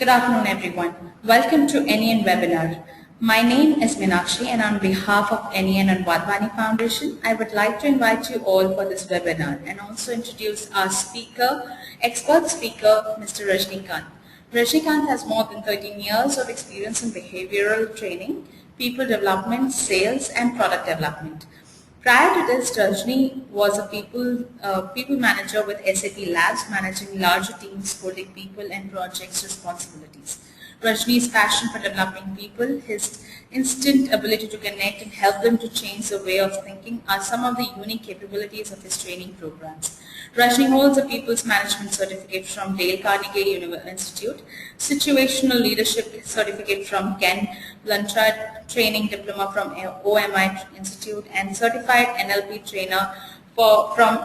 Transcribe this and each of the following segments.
Good afternoon, everyone. Welcome to NEN webinar. My name is Meenakshi, and on behalf of NEN and Wadhwani Foundation, I would like to invite you all for this webinar and also introduce our expert speaker, Mr. Rajnikanth. Rajnikanth has more than 13 years of experience in behavioral training, people development, sales, and product development. Prior to this, Rajni was a people manager with SAP Labs, managing larger teams, holding people and projects responsibilities. Rajni's passion for developing people, his instant ability to connect and help them to change their way of thinking are some of the unique capabilities of his training programs. Rajni holds a People's Management Certificate from Dale Carnegie Institute, Situational Leadership Certificate from Ken Blanchard, Training Diploma from OMI Institute, and Certified NLP Trainer from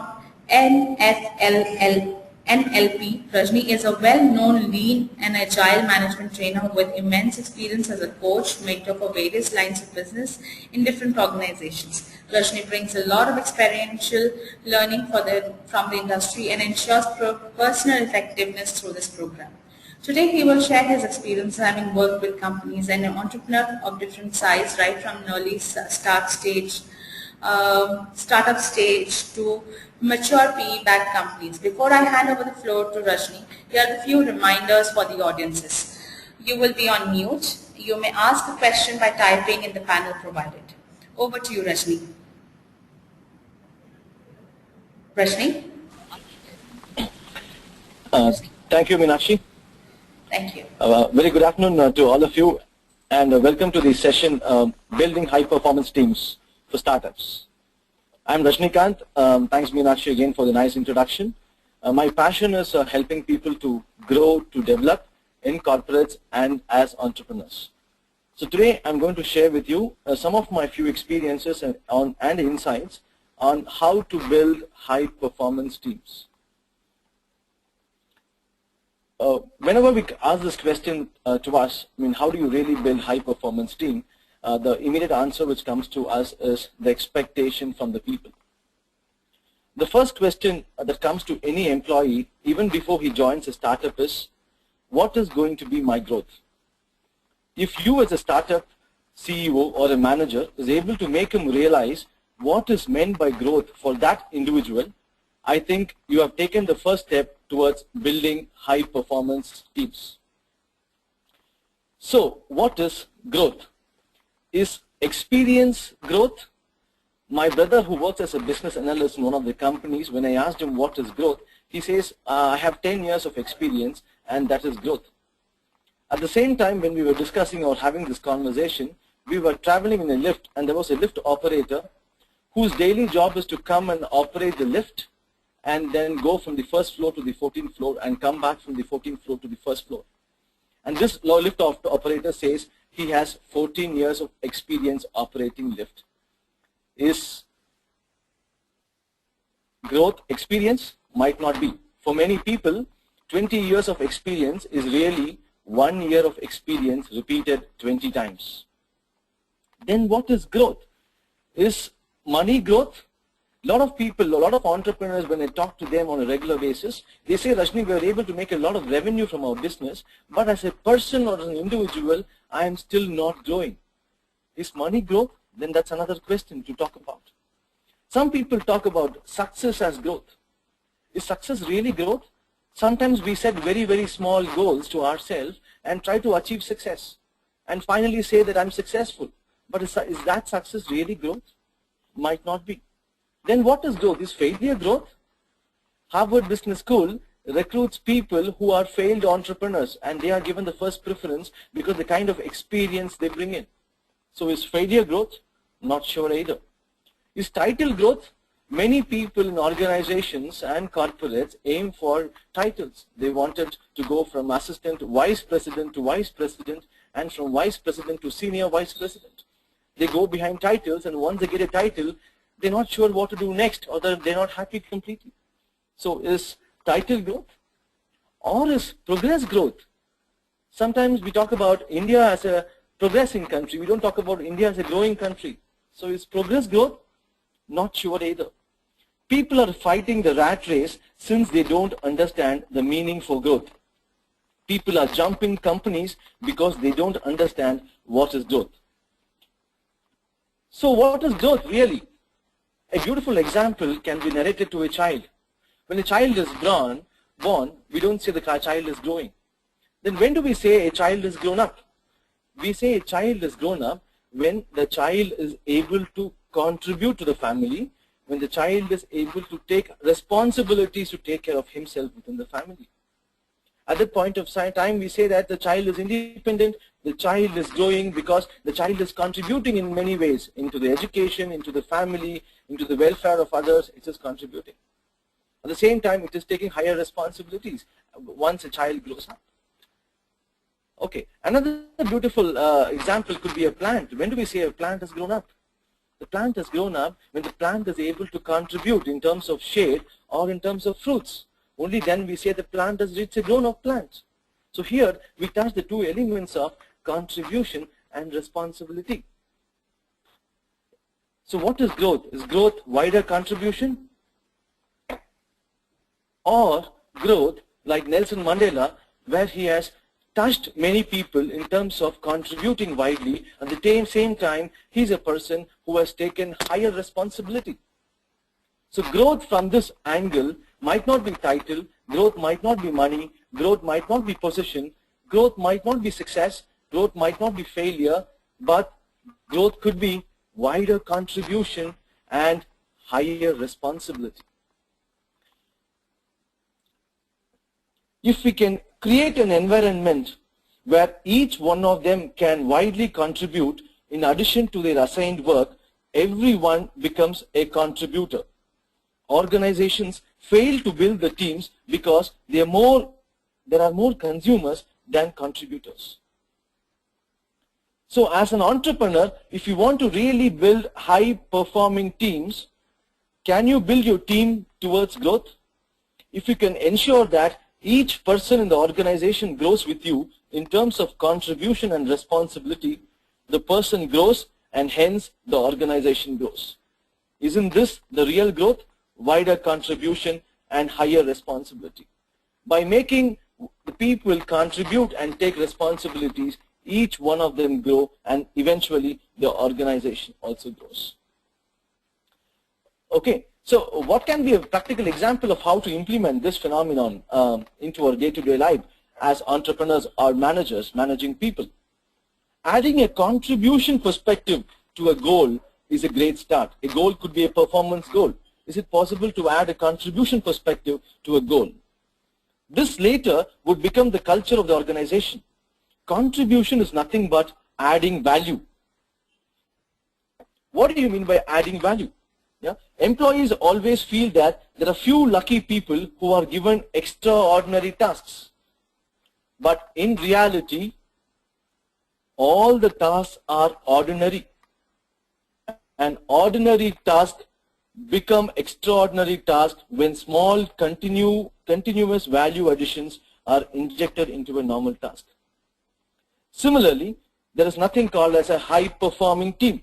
NLP. Rajni is a well-known lean and agile management trainer with immense experience as a coach, mentor for various lines of business in different organizations. Rajni brings a lot of experiential learning from the industry and ensures personal effectiveness through this program. Today he will share his experience having worked with companies and an entrepreneur of different size, right from an early startup stage to mature PE-backed companies. Before I hand over the floor to Rajni, here are a few reminders for the audiences. You will be on mute. You may ask a question by typing in the panel provided. Over to you, Rajni. Rajni? Thank you, Meenakshi. Thank you. Very good afternoon to all of you, and welcome to the session, Building High-Performance Teams for Startups. I'm Rajnikanth. Thanks, Meenakshi, again for the nice introduction. My passion is helping people to grow, to develop in corporates and as entrepreneurs. So today I'm going to share with you some of my few experiences and insights on how to build high-performance teams. Whenever we ask this question to us, how do you really build high-performance team? The immediate answer which comes to us is the expectation from the people. The first question that comes to any employee, even before he joins a startup, is, what is going to be my growth? If you as a startup CEO or a manager is able to make him realize what is meant by growth for that individual, I think you have taken the first step towards building high-performance teams. So, what is growth? Is experience growth? My brother, who works as a business analyst in one of the companies, when I asked him what is growth, he says, I have 10 years of experience and that is growth. At the same time, when we were discussing or having this conversation, we were traveling in a lift, and there was a lift operator whose daily job is to come and operate the lift and then go from the first floor to the 14th floor and come back from the 14th floor to the first floor. And this lift operator says he has 14 years of experience operating lift. Is growth experience? Might not be. For many people, 20 years of experience is really 1 year of experience repeated 20 times. Then what is growth? Is money growth? A lot of people, a lot of entrepreneurs, when I talk to them on a regular basis, they say, Rajni, we are able to make a lot of revenue from our business, but as a person or as an individual, I am still not growing. Is money growth? Then that's another question to talk about. Some people talk about success as growth. Is success really growth? Sometimes we set very, very small goals to ourselves and try to achieve success and finally say that I'm successful. But is that success really growth? Might not be. Then what is growth? Is failure growth? Harvard Business School recruits people who are failed entrepreneurs, and they are given the first preference because the kind of experience they bring in. So is failure growth? Not sure either. Is title growth? Many people in organizations and corporates aim for titles. They wanted to go from assistant vice president to vice president, and from vice president to senior vice president. They go behind titles, and once they get a title, they're not sure what to do next, or they're not happy completely. So is title growth? Or is progress growth? Sometimes we talk about India as a progressing country. We don't talk about India as a growing country. So is progress growth? Not sure either. People are fighting the rat race since they don't understand the meaning for growth. People are jumping companies because they don't understand what is growth. So what is growth really? A beautiful example can be narrated to a child. When a child is born, we don't say the child is growing. Then when do we say a child is grown up? We say a child is grown up when the child is able to contribute to the family, when the child is able to take responsibilities to take care of himself within the family. At that point of time, we say that the child is independent, the child is growing because the child is contributing in many ways into the education, into the family, into the welfare of others. It is contributing. At the same time, it is taking higher responsibilities once a child grows up. Okay, another beautiful example could be a plant. When do we say a plant has grown up? The plant has grown up when the plant is able to contribute in terms of shade or in terms of fruits. Only then we say the plant has reached a grown-up plant. So here we touch the two elements of contribution and responsibility. So what is growth? Is growth wider contribution? Or growth like Nelson Mandela, where he has touched many people in terms of contributing widely, at the same time he's a person who has taken higher responsibility. So growth from this angle might not be title, growth might not be money, growth might not be position, growth might not be success, growth might not be failure, but growth could be wider contribution and higher responsibility. If we can create an environment where each one of them can widely contribute in addition to their assigned work, everyone becomes a contributor. Organizations fail to build the teams because there are more consumers than contributors. So as an entrepreneur, if you want to really build high performing teams, can you build your team towards growth? If you can ensure that each person in the organization grows with you in terms of contribution and responsibility, the person grows and hence the organization grows. Isn't this the real growth? Wider contribution and higher responsibility. By making the people contribute and take responsibilities, each one of them grow and eventually the organization also grows. Okay, so what can be a practical example of how to implement this phenomenon into our day-to-day life as entrepreneurs or managers managing people? Adding a contribution perspective to a goal is a great start. A goal could be a performance goal. Is it possible to add a contribution perspective to a goal? This later would become the culture of the organization. Contribution is nothing but adding value. What do you mean by adding value? Yeah? Employees always feel that there are few lucky people who are given extraordinary tasks. But in reality, all the tasks are ordinary. An ordinary task become extraordinary tasks when small continuous value additions are injected into a normal task. Similarly, there is nothing called as a high performing team.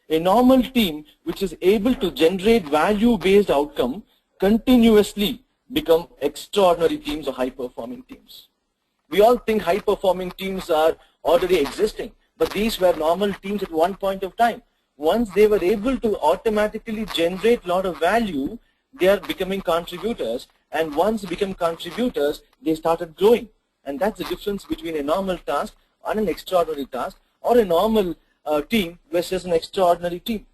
A normal team which is able to generate value based outcome continuously become extraordinary teams or high performing teams. We all think high performing teams are already existing, but these were normal teams at one point of time. Once they were able to automatically generate a lot of value, they are becoming contributors, and once become contributors, they started growing. And that's the difference between a normal task and an extraordinary task, or a normal team versus an extraordinary team.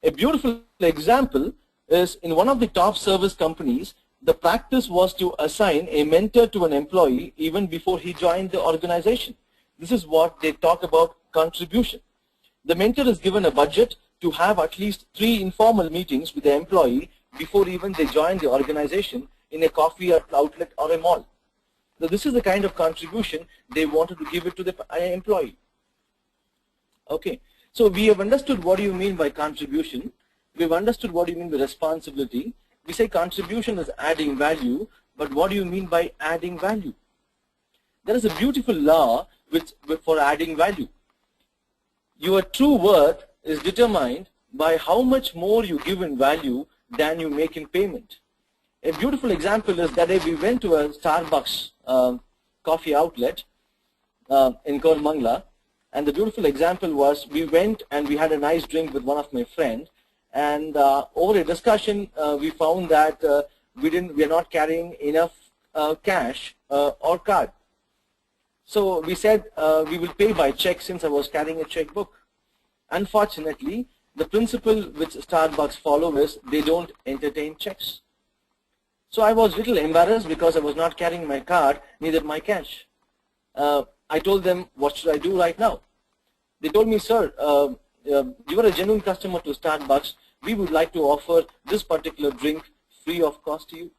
A beautiful example is in one of the top service companies, the practice was to assign a mentor to an employee even before he joined the organization. This is what they talk about contribution. The mentor is given a budget to have at least 3 informal meetings with the employee before even they join the organization in a coffee outlet or a mall. So this is the kind of contribution they wanted to give it to the employee. Okay, so we have understood what do you mean by contribution. We have understood what do you mean by responsibility. We say contribution is adding value, but what do you mean by adding value? There is a beautiful law for adding value. Your true worth is determined by how much more you give in value than you make in payment. A beautiful example is that day we went to a Starbucks coffee outlet in Kormangla, and the beautiful example was we went and we had a nice drink with one of my friends, and over a discussion we found that we are not carrying enough cash or card. So we said we will pay by check since I was carrying a checkbook. Unfortunately, the principle which Starbucks follow is they don't entertain checks. So I was a little embarrassed because I was not carrying my card, neither my cash. I told them, what should I do right now? They told me, sir, you are a genuine customer to Starbucks. We would like to offer this particular drink free of cost to you.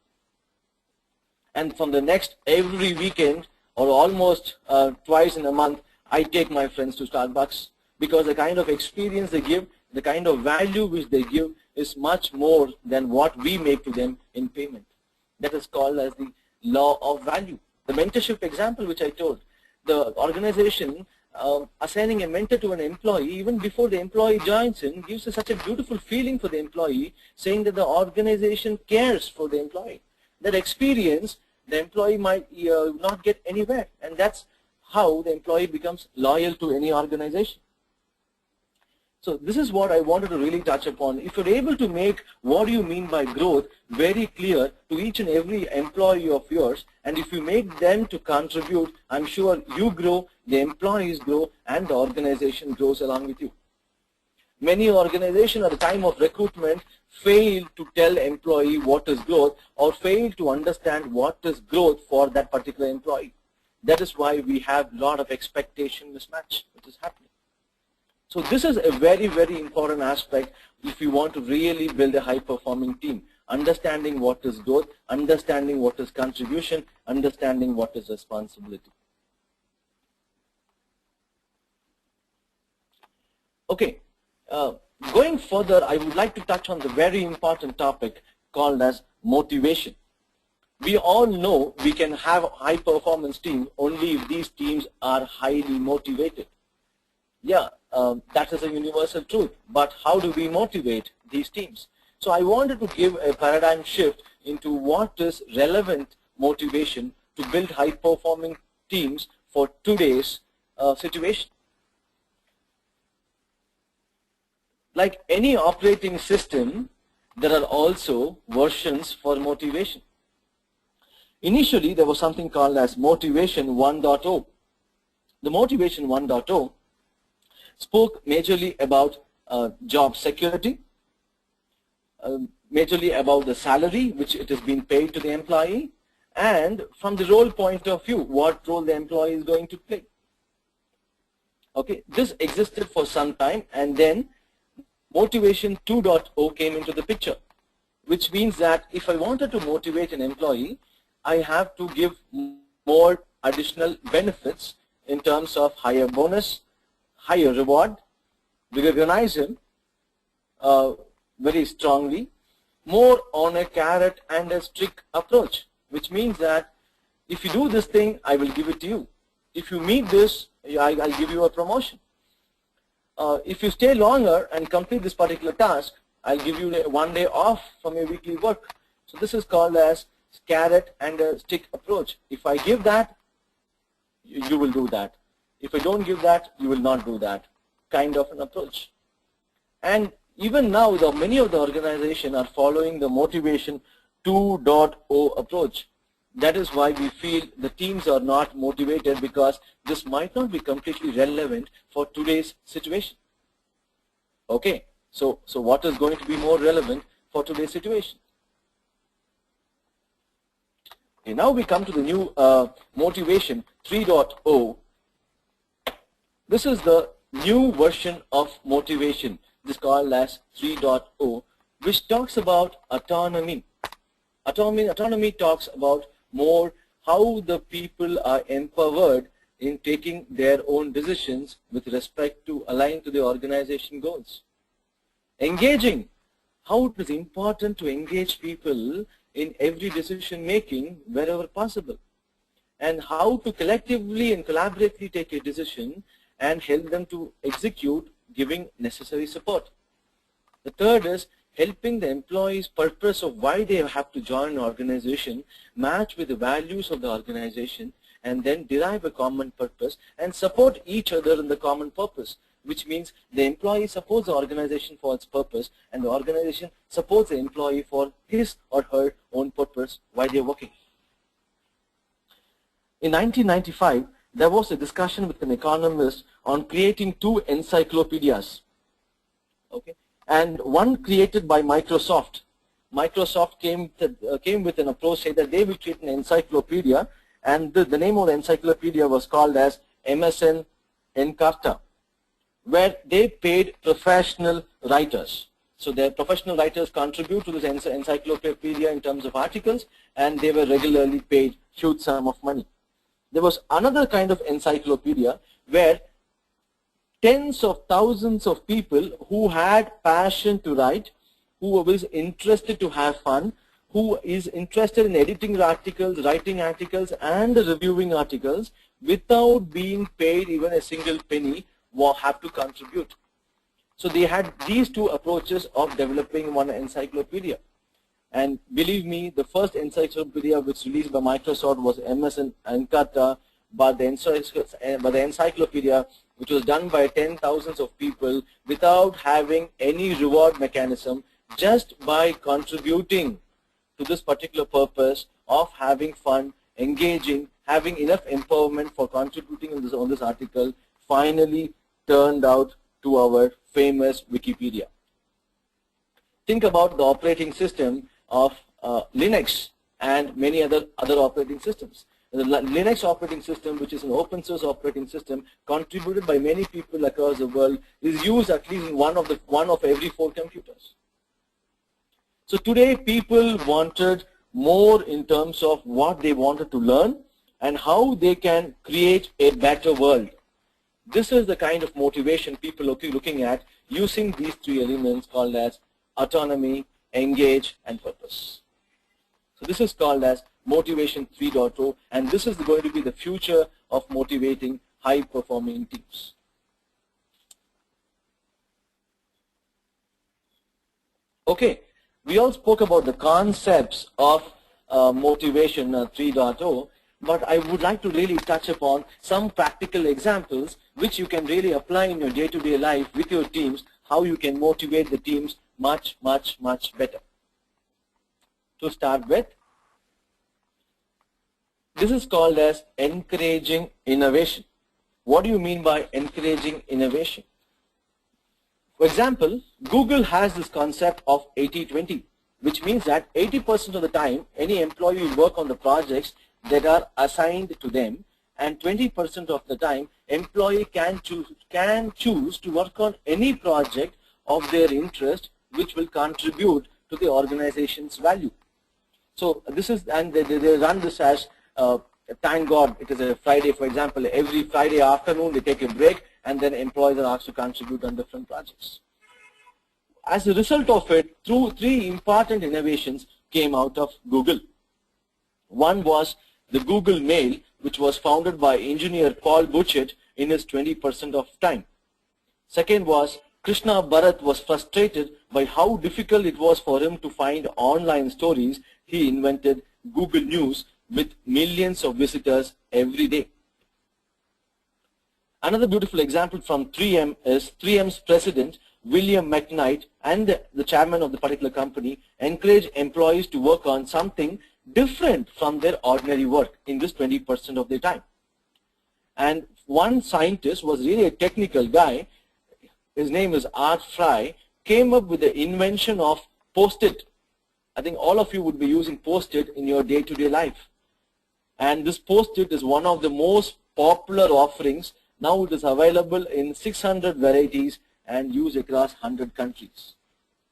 And from the next, every weekend or almost twice in a month, I take my friends to Starbucks, because the kind of experience they give, the kind of value which they give is much more than what we make to them in payment. That is called as the law of value. The mentorship example which I told, the organization assigning a mentor to an employee even before the employee joins in gives such a beautiful feeling for the employee, saying that the organization cares for the employee. That experience the employee might not get anywhere, and that's how the employee becomes loyal to any organization. So this is what I wanted to really touch upon. If you're able to make what do you mean by growth very clear to each and every employee of yours, and if you make them to contribute, I'm sure you grow, the employees grow, and the organization grows along with you. Many organizations at the time of recruitment fail to tell employee what is growth, or fail to understand what is growth for that particular employee. That is why we have a lot of expectation mismatch which is happening. So this is a very, very important aspect if you want to really build a high-performing team. Understanding what is growth, understanding what is contribution, understanding what is responsibility. Okay, going further, I would like to touch on the very important topic called as motivation. We all know we can have a high-performance team only if these teams are highly motivated. Yeah, that is a universal truth, but how do we motivate these teams? So I wanted to give a paradigm shift into what is relevant motivation to build high-performing teams for today's situation. Like any operating system, there are also versions for motivation. Initially, there was something called as Motivation 1.0. The Motivation 1.0 spoke majorly about job security, majorly about the salary which it is being paid to the employee, and from the role point of view, what role the employee is going to play. Okay, this existed for some time, and then Motivation 2.0 came into the picture, which means that if I wanted to motivate an employee, I have to give more additional benefits in terms of higher bonus, higher reward. We recognize him very strongly, more on a carrot and a stick approach, which means that if you do this thing, I will give it to you. If you meet this, I'll give you a promotion. If you stay longer and complete this particular task, I'll give you 1 day off from your weekly work. So this is called as carrot and a stick approach. If I give that, you will do that. If I don't give that, you will not do that, kind of an approach. And even now, many of the organizations are following the Motivation 2.0 approach. That is why we feel the teams are not motivated, because this might not be completely relevant for today's situation. Okay, so what is going to be more relevant for today's situation? Okay, now we come to the new Motivation 3.0. This is the new version of motivation. This is called as 3.0, which talks about autonomy. Autonomy talks about more how the people are empowered in taking their own decisions with respect to align to the organization goals. Engaging, how it is important to engage people in every decision making wherever possible, and how to collectively and collaboratively take a decision and help them to execute, giving necessary support. The third is helping the employees' purpose of why they have to join an organization match with the values of the organization, and then derive a common purpose and support each other in the common purpose, which means the employee supports the organization for its purpose and the organization supports the employee for his or her own purpose while they're working. In 1995, there was a discussion with an economist on creating two encyclopedias, okay, and one created by Microsoft. Microsoft came with an approach saying that they will create an encyclopedia, and the name of the encyclopedia was called as MSN Encarta, where they paid professional writers. So their professional writers contribute to this encyclopedia in terms of articles, and they were regularly paid huge sum of money. There was another kind of encyclopedia where tens of thousands of people who had passion to write, who was interested to have fun, who is interested in editing articles, writing articles, and reviewing articles without being paid even a single penny, will have to contribute. So they had these two approaches of developing one encyclopedia. And believe me, the first encyclopedia which released by Microsoft was MSN Encarta, but the encyclopedia which was done by 10,000s of people without having any reward mechanism, just by contributing to this particular purpose of having fun, engaging, having enough empowerment for contributing on this article, finally turned out to our famous Wikipedia. Think about the operating system of Linux and many other operating systems. The Linux operating system, which is an open source operating system contributed by many people across the world, is used at least in one of every 4 computers. So today people wanted more in terms of what they wanted to learn and how they can create a better world. This is the kind of motivation people are looking at using these 3 elements called as autonomy, engage, and purpose. So this is called as Motivation 3.0, and this is going to be the future of motivating high-performing teams. Okay, we all spoke about the concepts of Motivation 3.0, but I would like to really touch upon some practical examples which you can really apply in your day-to-day life with your teams, how you can motivate the teams much, much, much better. To start with, this is called as encouraging innovation. What do you mean by encouraging innovation? For example, Google has this concept of 80-20, which means that 80% of the time any employee will work on the projects that are assigned to them, and 20% of the time employee can choose to work on any project of their interest which will contribute to the organization's value. So this is, and they run this as thank God it is a Friday, for example. Every Friday afternoon they take a break, and then employees are asked to contribute on different projects. As a result of it, 3 important innovations came out of Google. One was the Google Mail, which was founded by engineer Paul Butchett in his 20% of time. Second was Krishna Bharat was frustrated by how difficult it was for him to find online stories. He invented Google News with millions of visitors every day. Another beautiful example from 3M is 3M's president, William McKnight, and the chairman of the particular company encourage employees to work on something different from their ordinary work in this 20% of their time. And one scientist was really a technical guy, his name is Art Fry, came up with the invention of Post-it. I think all of you would be using Post-it in your day-to-day life. And this Post-it is one of the most popular offerings. Now it is available in 600 varieties and used across 100 countries.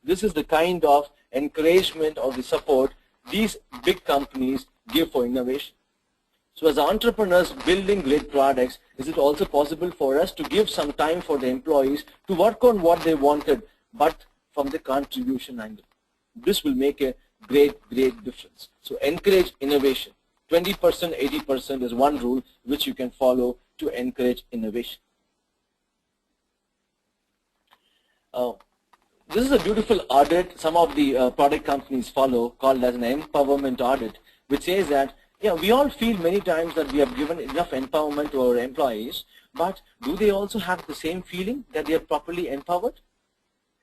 This is the kind of encouragement or the support these big companies give for innovation. So as entrepreneurs building great products, is it also possible for us to give some time for the employees to work on what they wanted, but from the contribution angle? This will make a great difference. So encourage innovation. 20%, 80% is one rule which you can follow to encourage innovation. This is a beautiful audit some of the product companies follow, called as an empowerment audit, which says that, yeah, we all feel many times that we have given enough empowerment to our employees, but do they also have the same feeling that they are properly empowered?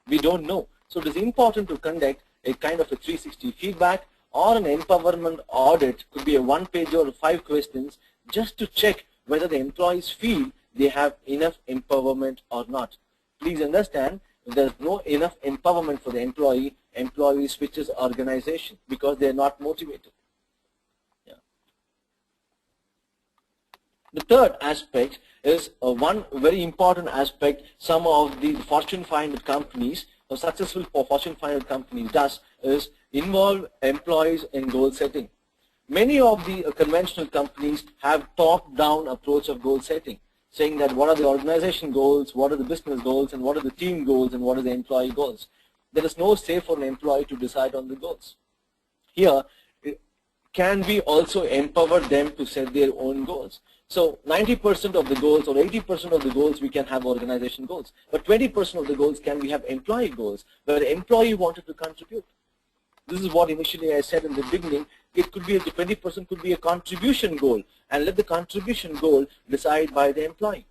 We don't know. So it is important to conduct a kind of a 360 feedback or an empowerment audit. Could be a 1 page or 5 questions just to check whether the employees feel they have enough empowerment or not. Please understand, if there is no enough empowerment for the employee switches organization because they are not motivated. Yeah. The third aspect is one very important aspect some of the Fortune 500 companies, or successful Fortune 500 companies does, is involve employees in goal setting. Many of the conventional companies have top-down approach of goal setting, saying that what are the organization goals, what are the business goals, and what are the team goals, and what are the employee goals. There is no say for an employee to decide on the goals. Here, can we also empower them to set their own goals? So 90% of the goals or 80% of the goals we can have organization goals, but 20% of the goals can we have employee goals, where the employee wanted to contribute. This is what initially I said in the beginning. It could be 20% could be a contribution goal, and let the contribution goal decide by the employee.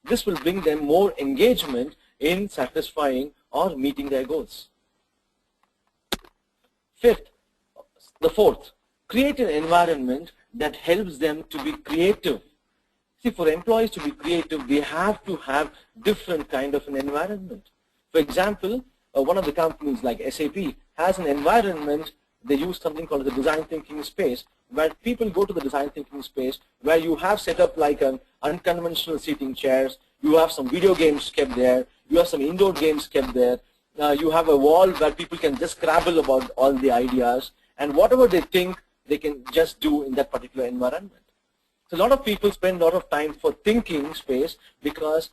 This will bring them more engagement in satisfying or meeting their goals. The fourth, create an environment that helps them to be creative. See, for employees to be creative, they have to have different kind of an environment. For example, one of the companies like SAP has an environment. They use something called the design thinking space, where people go to the design thinking space, where you have set up like an unconventional seating chairs, you have some video games kept there, you have some indoor games kept there, you have a wall where people can just scrabble about all the ideas, and whatever they think, they can just do in that particular environment. So a lot of people spend a lot of time for thinking space, because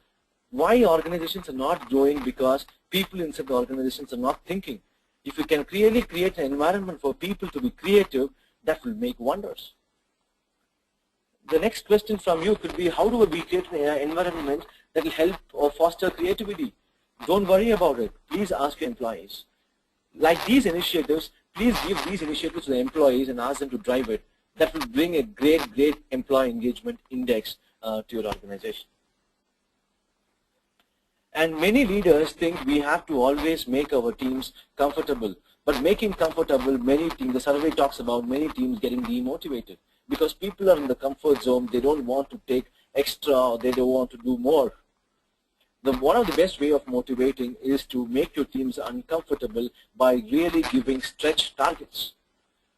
why organizations are not growing? Because people inside the organizations are not thinking. If you can really create an environment for people to be creative, that will make wonders. The next question from you could be, how do we create an environment that will help or foster creativity? Don't worry about it. Please ask your employees. Like these initiatives, please give these initiatives to the employees and ask them to drive it. That will bring a great employee engagement index to your organization. And many leaders think we have to always make our teams comfortable. But making comfortable, many teams, the survey talks about many teams getting demotivated, because people are in the comfort zone. They don't want to take extra, or they don't want to do more. One of the best way of motivating is to make your teams uncomfortable by really giving stretch targets.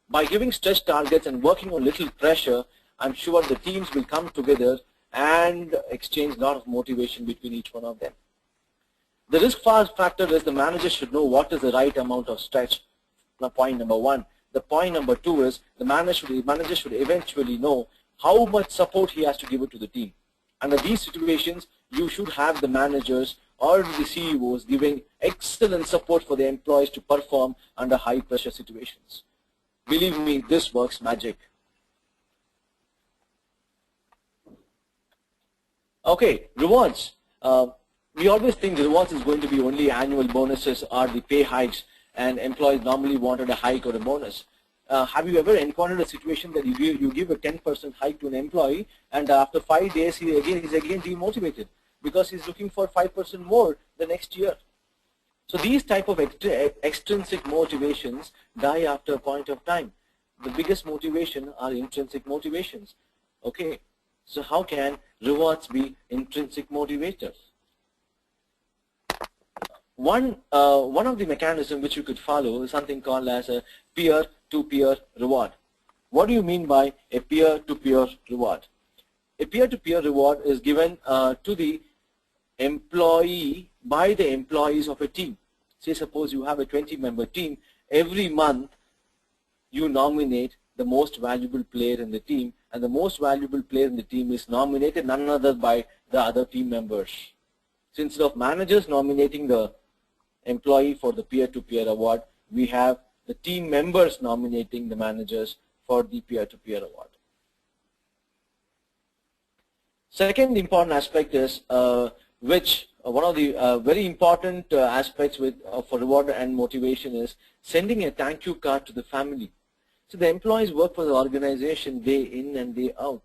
By giving stretch targets and working on little pressure, I'm sure the teams will come together and exchange a lot of motivation between each one of them. The risk factor is the manager should know what is the right amount of stretch. Point number one. The point number two is the manager should eventually know how much support he has to give it to the team. Under these situations, you should have the managers or the CEOs giving excellent support for the employees to perform under high pressure situations. Believe me, this works magic. Okay, rewards. We always think the rewards is going to be only annual bonuses or the pay hikes, and employees normally wanted a hike or a bonus. Have you ever encountered a situation that you give a 10% hike to an employee, and after 5 days he's again demotivated because he's looking for 5% more the next year? So these type of extrinsic motivations die after a point of time. The biggest motivation are intrinsic motivations. Okay, so how can rewards be intrinsic motivators? One of the mechanisms which you could follow is something called as a peer-to-peer reward. What do you mean by a peer-to-peer reward? A peer-to-peer reward is given to the employee by the employees of a team. Say suppose you have a 20-member team. Every month you nominate the most valuable player in the team, and the most valuable player in the team is nominated none other by the other team members. So instead of managers nominating the employee for the peer-to-peer award, we have the team members nominating the managers for the peer-to-peer award. Second important aspect is which one of the very important aspects for reward and motivation is sending a thank you card to the family. So the employees work for the organization day in and day out,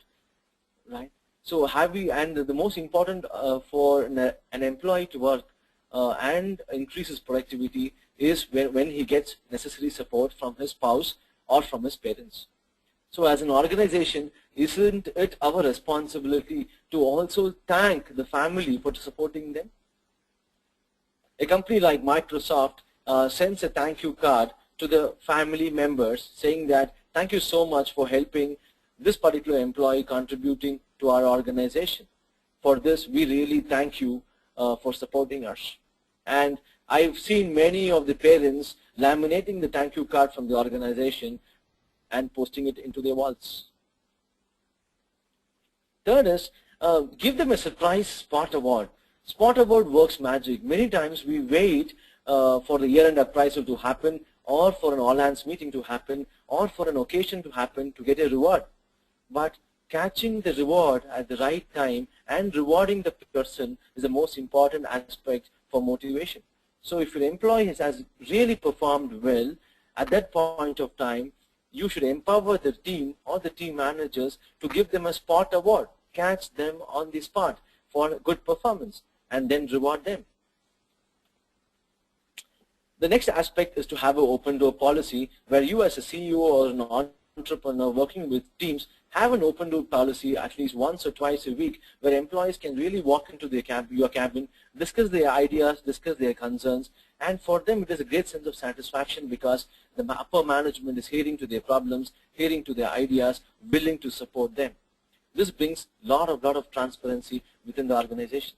right? So and the most important for an employee to work and increase his productivity is when he gets necessary support from his spouse or from his parents. So as an organization, isn't it our responsibility to also thank the family for supporting them? A company like Microsoft sends a thank you card to the family members saying that thank you so much for helping this particular employee contributing to our organization. For this, we really thank you for supporting us. And I've seen many of the parents laminating the thank you card from the organization and posting it into their walls. Third is, give them a surprise spot award. Spot award works magic. Many times we wait for the year-end appraisal to happen, or for an all-hands meeting to happen, or for an occasion to happen to get a reward. But catching the reward at the right time and rewarding the person is the most important aspect for motivation. So if your employee has really performed well, at that point of time, you should empower the team or the team managers to give them a spot award, catch them on the spot for good performance, and then reward them. The next aspect is to have an open door policy where you as a CEO or an entrepreneur working with teams have an open door policy at least once or twice a week where employees can really walk into your cabin, discuss their ideas, discuss their concerns, and for them it is a great sense of satisfaction because the upper management is hearing to their problems, hearing to their ideas, willing to support them. This brings lot of transparency within the organization.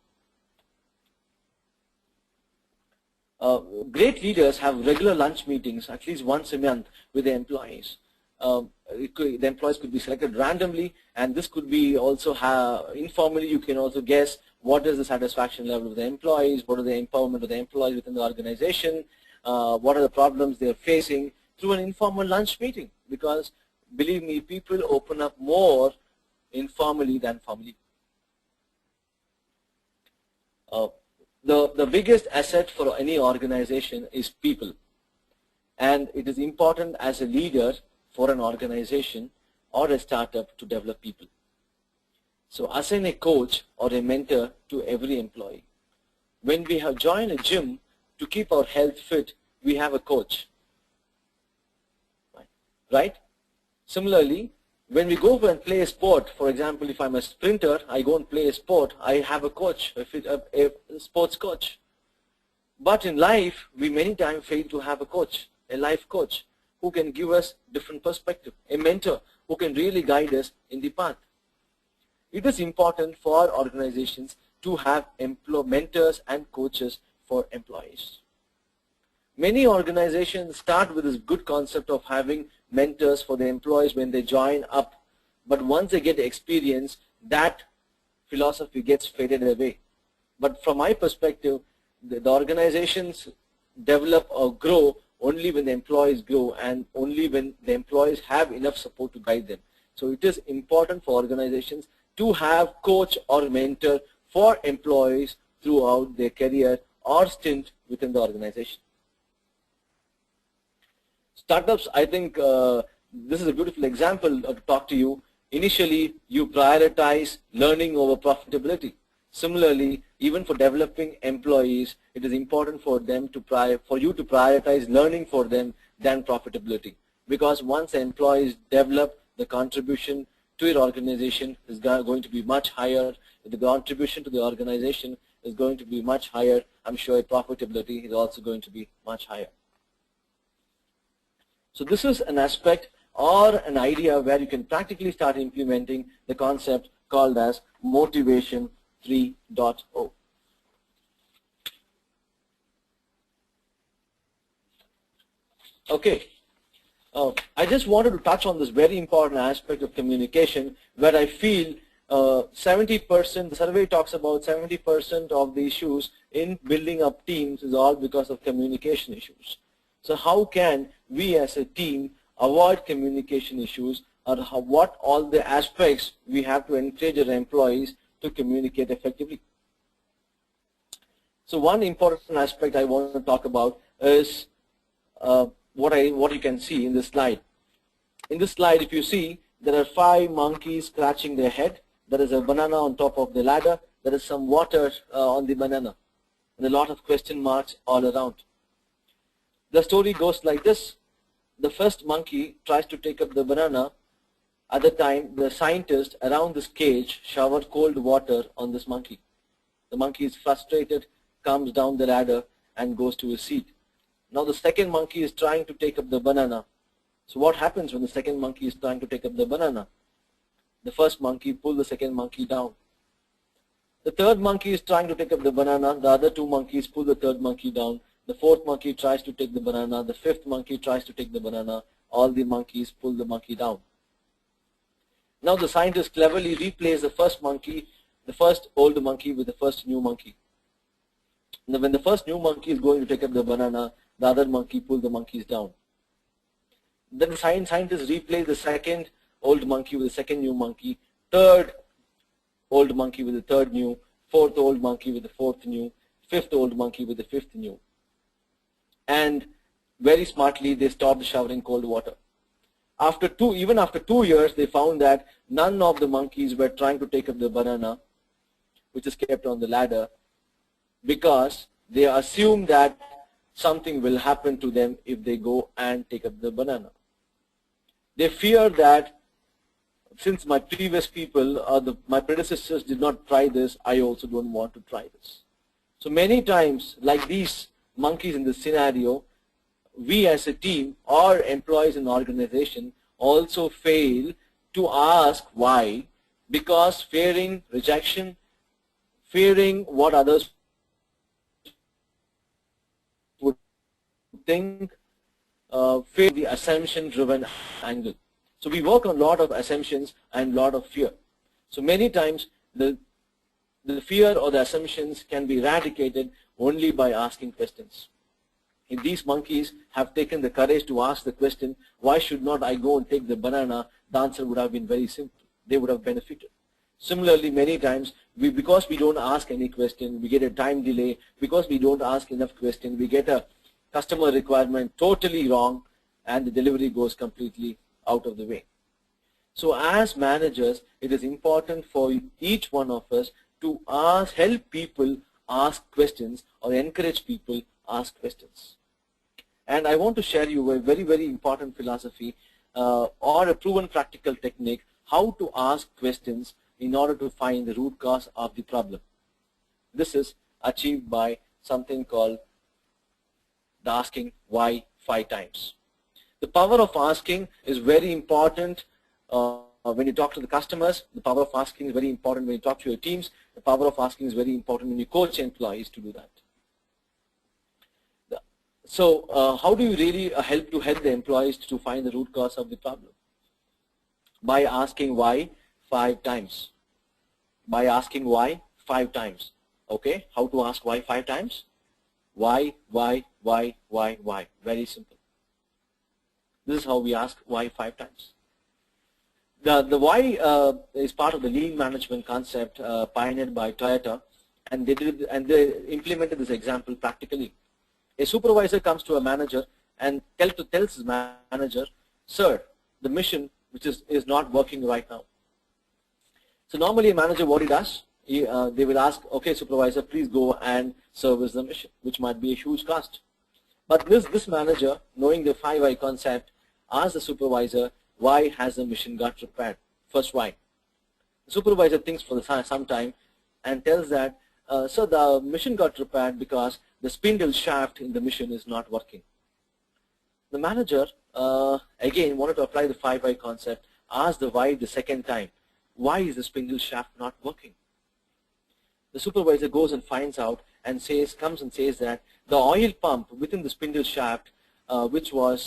Great leaders have regular lunch meetings at least once a month with the employees. The employees could be selected randomly, and this could be also informally. You can also guess what is the satisfaction level of the employees, what are the empowerment of the employees within the organization, what are the problems they are facing through an informal lunch meeting. Because believe me, people open up more informally than formally. The biggest asset for any organization is people, and it is important as a leader for an organization or a startup to develop people. So assign a coach or a mentor to every employee. When we have joined a gym to keep our health fit, we have a coach, right? Similarly, when we go and play a sport, for example, if I'm a sprinter, I go and play a sport, I have a coach, a sports coach. But in life, we many times fail to have a coach, a life coach, who can give us different perspective, a mentor who can really guide us in the path. It is important for organizations to have mentors and coaches for employees. Many organizations start with this good concept of having mentors for the employees when they join up, but once they get experience, that philosophy gets faded away. But from my perspective, the organizations develop or grow only when the employees grow and only when the employees have enough support to guide them. So it is important for organizations to have coach or mentor for employees throughout their career or stint within the organization. Startups, I think this is a beautiful example to talk to you. Initially, you prioritize learning over profitability. Similarly, even for developing employees, it is important for you to prioritize learning for them than profitability. Because once employees develop, the contribution to your organization is going to be much higher. The contribution to the organization is going to be much higher. I'm sure profitability is also going to be much higher. So this is an aspect or an idea where you can practically start implementing the concept called as Motivation 3.0. Okay, I just wanted to touch on this very important aspect of communication where I feel 70%, the survey talks about 70% of the issues in building up teams is all because of communication issues. So how can we as a team avoid communication issues, or what all the aspects we have to encourage our employees to communicate effectively? So one important aspect I want to talk about is what you can see in this slide. In this slide, if you see, there are 5 monkeys scratching their head. There is a banana on top of the ladder. There is some water on the banana, and a lot of question marks all around. The story goes like this. The first monkey tries to take up the banana. At the time, the scientist around this cage showered cold water on this monkey. The monkey is frustrated, comes down the ladder, and goes to his seat. Now the second monkey is trying to take up the banana. So what happens when the second monkey is trying to take up the banana? The first monkey pulls the second monkey down. The third monkey is trying to take up the banana. The other 2 monkeys pull the third monkey down. The fourth monkey tries to take the banana. The fifth monkey tries to take the banana. All the monkeys pull the monkey down. Now the scientist cleverly replaced the first monkey, the first old monkey, with the first new monkey. Now when the first new monkey is going to take up the banana, the other monkey pulls the monkeys down. Then the scientist replaced the second old monkey with the second new monkey, third old monkey with the third new, fourth old monkey with the fourth new, fifth old monkey with the fifth new. And very smartly, they stopped showering cold water. Even after 2 years, they found that none of the monkeys were trying to take up the banana, which is kept on the ladder, because they assume that something will happen to them if they go and take up the banana. They fear that since my previous people or my predecessors did not try this, I also don't want to try this. So many times, like these monkeys in this scenario, we as a team or employees in the organization also fail to ask why, because fearing rejection, fearing what others would think, fear the assumption-driven angle. So we work on a lot of assumptions and a lot of fear. So many times the fear or the assumptions can be eradicated only by asking questions. If these monkeys have taken the courage to ask the question, why should not I go and take the banana, the answer would have been very simple. They would have benefited. Similarly, many times, because we don't ask any question, we get a time delay. Because we don't ask enough questions, we get a customer requirement totally wrong, and the delivery goes completely out of the way. So as managers, it is important for each one of us to help people ask questions or encourage people ask questions. And I want to share you a very, very important philosophy or a proven practical technique how to ask questions in order to find the root cause of the problem. This is achieved by something called the asking why 5 times. The power of asking is very important when you talk to the customers. The power of asking is very important when you talk to your teams. The power of asking is very important when you coach employees to do that. So how do you really help the employees to find the root cause of the problem? By asking why 5 times. By asking why 5 times. Okay, how to ask why 5 times? Why. Very simple. This is how we ask why 5 times. The why is part of the lean management concept pioneered by Toyota, and they implemented this example practically. A supervisor comes to a manager and tells his manager, "Sir, the mission which is not working right now." So normally a manager, what he does, they will ask, "Okay, supervisor, please go and service the mission," which might be a huge cost. But this manager, knowing the 5 why concept, asks the supervisor, "Why has the mission got repaired?" First why. The supervisor thinks for some time and tells that, "Sir, the mission got repaired because the spindle shaft in the mission is not working." The manager, again, wanted to apply the 5 why concept, asked the why the second time. Why is the spindle shaft not working? The supervisor goes and finds out and comes and says that the oil pump within the spindle shaft, which was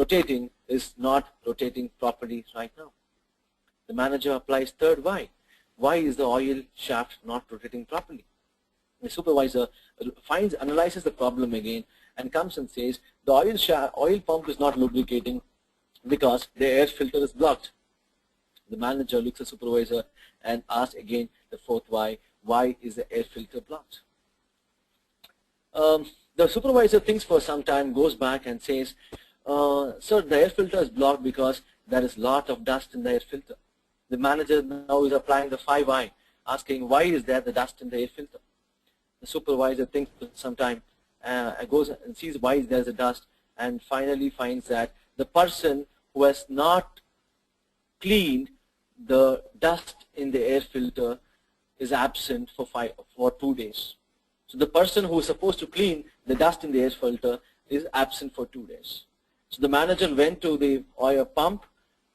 rotating, is not rotating properly right now. The manager applies third why. Why is the oil shaft not rotating properly? The supervisor analyzes the problem again and comes and says the oil pump is not lubricating because the air filter is blocked. The manager looks at the supervisor and asks again the fourth why. Why is the air filter blocked? The supervisor thinks for some time, goes back and says, sir, the air filter is blocked because there is a lot of dust in the air filter. The manager now is applying the 5I, asking why is there the dust in the air filter. The supervisor thinks for some time, goes and sees why there is a dust, and finally finds that the person who has not cleaned the dust in the air filter is absent for 2 days. So the person who is supposed to clean the dust in the air filter is absent for 2 days. So the manager went to the oil pump,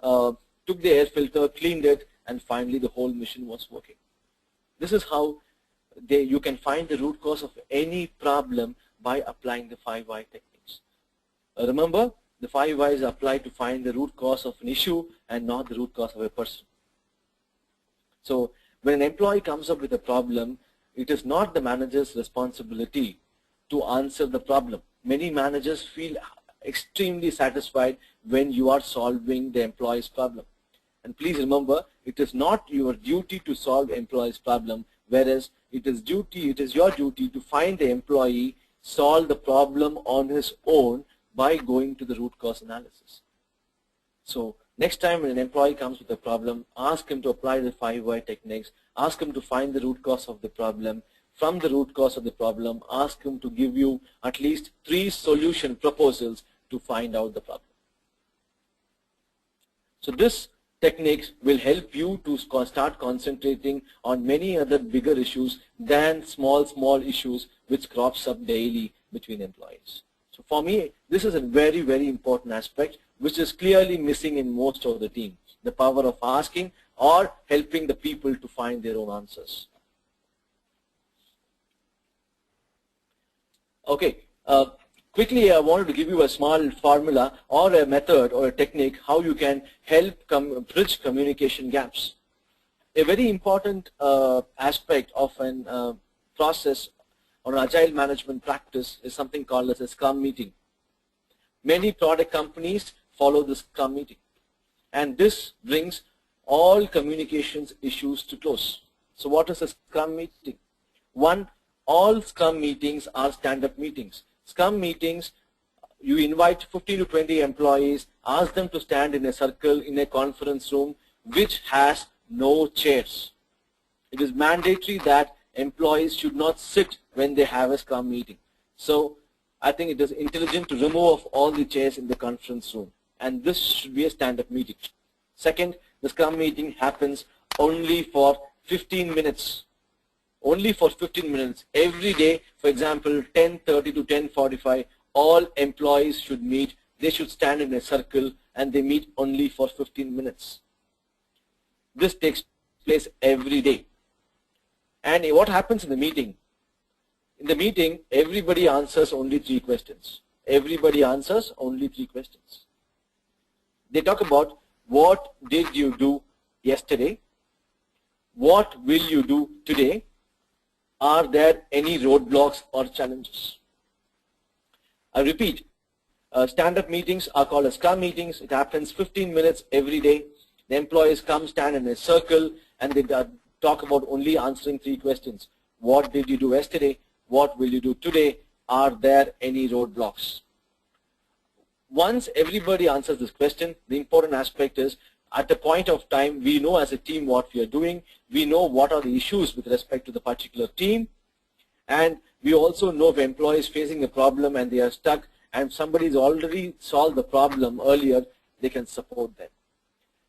took the air filter, cleaned it, and finally the whole machine was working. This is how you can find the root cause of any problem by applying the 5I techniques. Remember, the 5Is apply to find the root cause of an issue and not the root cause of a person. So when an employee comes up with a problem, it is not the manager's responsibility to answer the problem. Many managers feel extremely satisfied when you are solving the employee's problem. And please remember, it is not your duty to solve the employee's problem, whereas it is your duty to find the employee, solve the problem on his own by going to the root cause analysis. So next time when an employee comes with a problem, ask him to apply the 5Y techniques, ask him to find the root cause of the problem. From the root cause of the problem, ask him to give you at least 3 solution proposals to find out the problem. So this techniques will help you to start concentrating on many other bigger issues than small issues which crops up daily between employees. So for me, this is a very, very important aspect which is clearly missing in most of the team, the power of asking or helping the people to find their own answers. Okay, quickly I wanted to give you a small formula or a method or a technique how you can help bridge communication gaps. A very important aspect of an process or an agile management practice is something called as a Scrum meeting. Many product companies follow the Scrum meeting, and this brings all communications issues to close. So what is a Scrum meeting? One, all Scrum meetings are stand-up meetings. Scrum meetings, you invite 15 to 20 employees, ask them to stand in a circle in a conference room which has no chairs. It is mandatory that employees should not sit when they have a Scrum meeting. So I think it is intelligent to remove all the chairs in the conference room, and this should be a stand-up meeting. Second, the Scrum meeting happens only for 15 minutes. Only for 15 minutes every day. For example, 10:30 to 10:45, all employees should meet. They should stand in a circle and they meet only for 15 minutes. This takes place every day. And what happens in the meeting? In the meeting, everybody answers only 3 questions. Everybody answers only 3 questions. They talk about what did you do yesterday? What will you do today? Are there any roadblocks or challenges? I repeat, stand-up meetings are called as Scrum meetings. It happens 15 minutes every day. The employees come, stand in a circle, and they talk about only answering 3 questions. What did you do yesterday? What will you do today? Are there any roadblocks? Once everybody answers this question, the important aspect is at the point of time, we know as a team what we are doing. We know what are the issues with respect to the particular team. And we also know if employee is facing a problem and they are stuck and somebody has already solved the problem earlier, they can support them.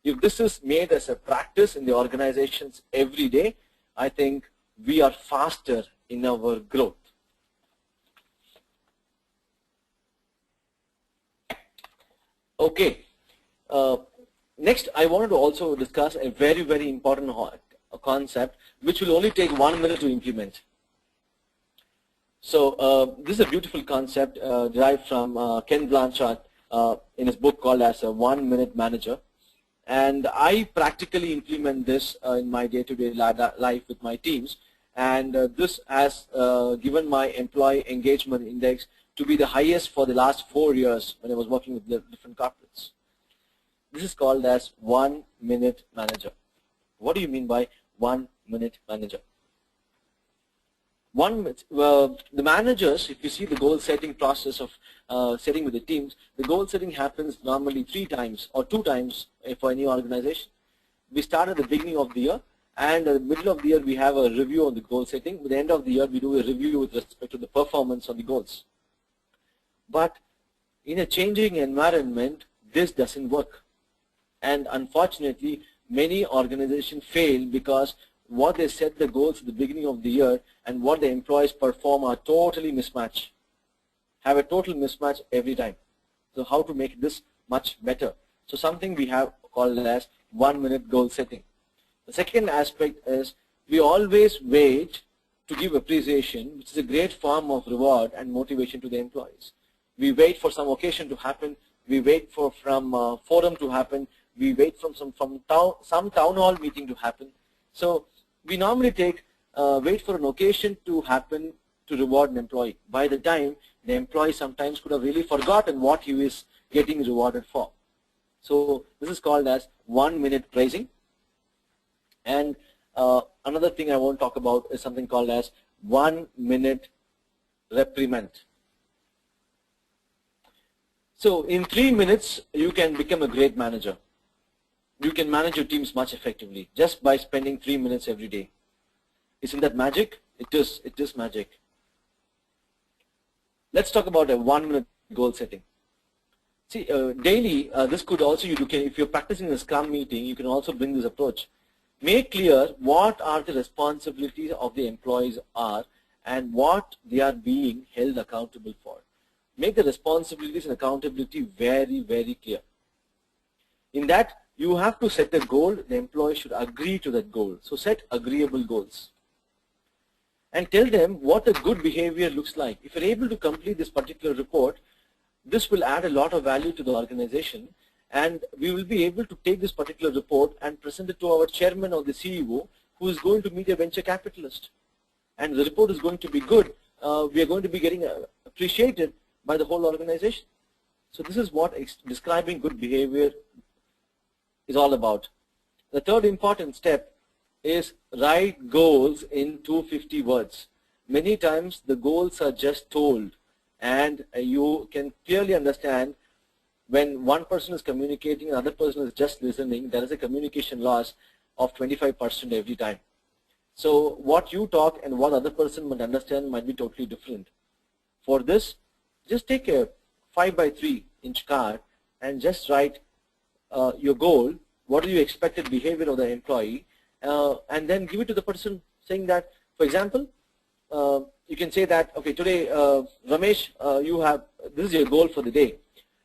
If this is made as a practice in the organizations every day, I think we are faster in our growth. Okay. Next, I wanted to also discuss a very, very important concept which will only take 1 minute to implement. So this is a beautiful concept derived from Ken Blanchard in his book called as a 1-minute manager. And I practically implement this in my day-to-day life with my teams. And this has given my employee engagement index to be the highest for the last 4 years when I was working with different corporates. This is called as 1-minute manager. What do you mean by 1-minute manager? The managers, if you see the goal setting process of setting with the teams, the goal setting happens normally 3 times or 2 times for any organization. We start at the beginning of the year, and at the middle of the year we have a review on the goal setting. At the end of the year we do a review with respect to the performance on the goals. But in a changing environment, this doesn't work. And unfortunately, many organizations fail because what they set the goals at the beginning of the year and what the employees perform are totally mismatched. Have a total mismatch every time. So how to make this much better? So something we have called as 1-minute goal setting. The second aspect is we always wait to give appreciation, which is a great form of reward and motivation to the employees. We wait for some occasion to happen. We wait for forum to happen. We wait from some town hall meeting to happen. So we normally wait for an occasion to happen to reward an employee. By the time the employee sometimes could have really forgotten what he is getting rewarded for. So this is called as 1-minute praising. And another thing I want to talk about is something called as 1-minute reprimand. So in 3 minutes, you can become a great manager. You can manage your teams much effectively just by spending 3 minutes every day. Isn't that magic? It is magic. Let's talk about a 1-minute goal setting. See, daily, this could also, if you're practicing a Scrum meeting, you can also bring this approach. Make clear what are the responsibilities of the employees are and what they are being held accountable for. Make the responsibilities and accountability very, very clear. In that, you have to set a goal. The employee should agree to that goal. So set agreeable goals. And tell them what a good behavior looks like. If you're able to complete this particular report, this will add a lot of value to the organization, and we will be able to take this particular report and present it to our chairman or the CEO, who is going to meet a venture capitalist. And the report is going to be good. We are going to be getting appreciated by the whole organization. So this is what describing good behavior is all about. The third important step is write goals in 250 words. Many times the goals are just told, and you can clearly understand when one person is communicating and another person is just listening, there is a communication loss of 25% every time. So what you talk and what other person might understand might be totally different. For this, just take a 5x3 inch card and just write your goal, what is your expected behavior of the employee, and then give it to the person, saying that, for example, you can say that, okay, today, Ramesh, this is your goal for the day.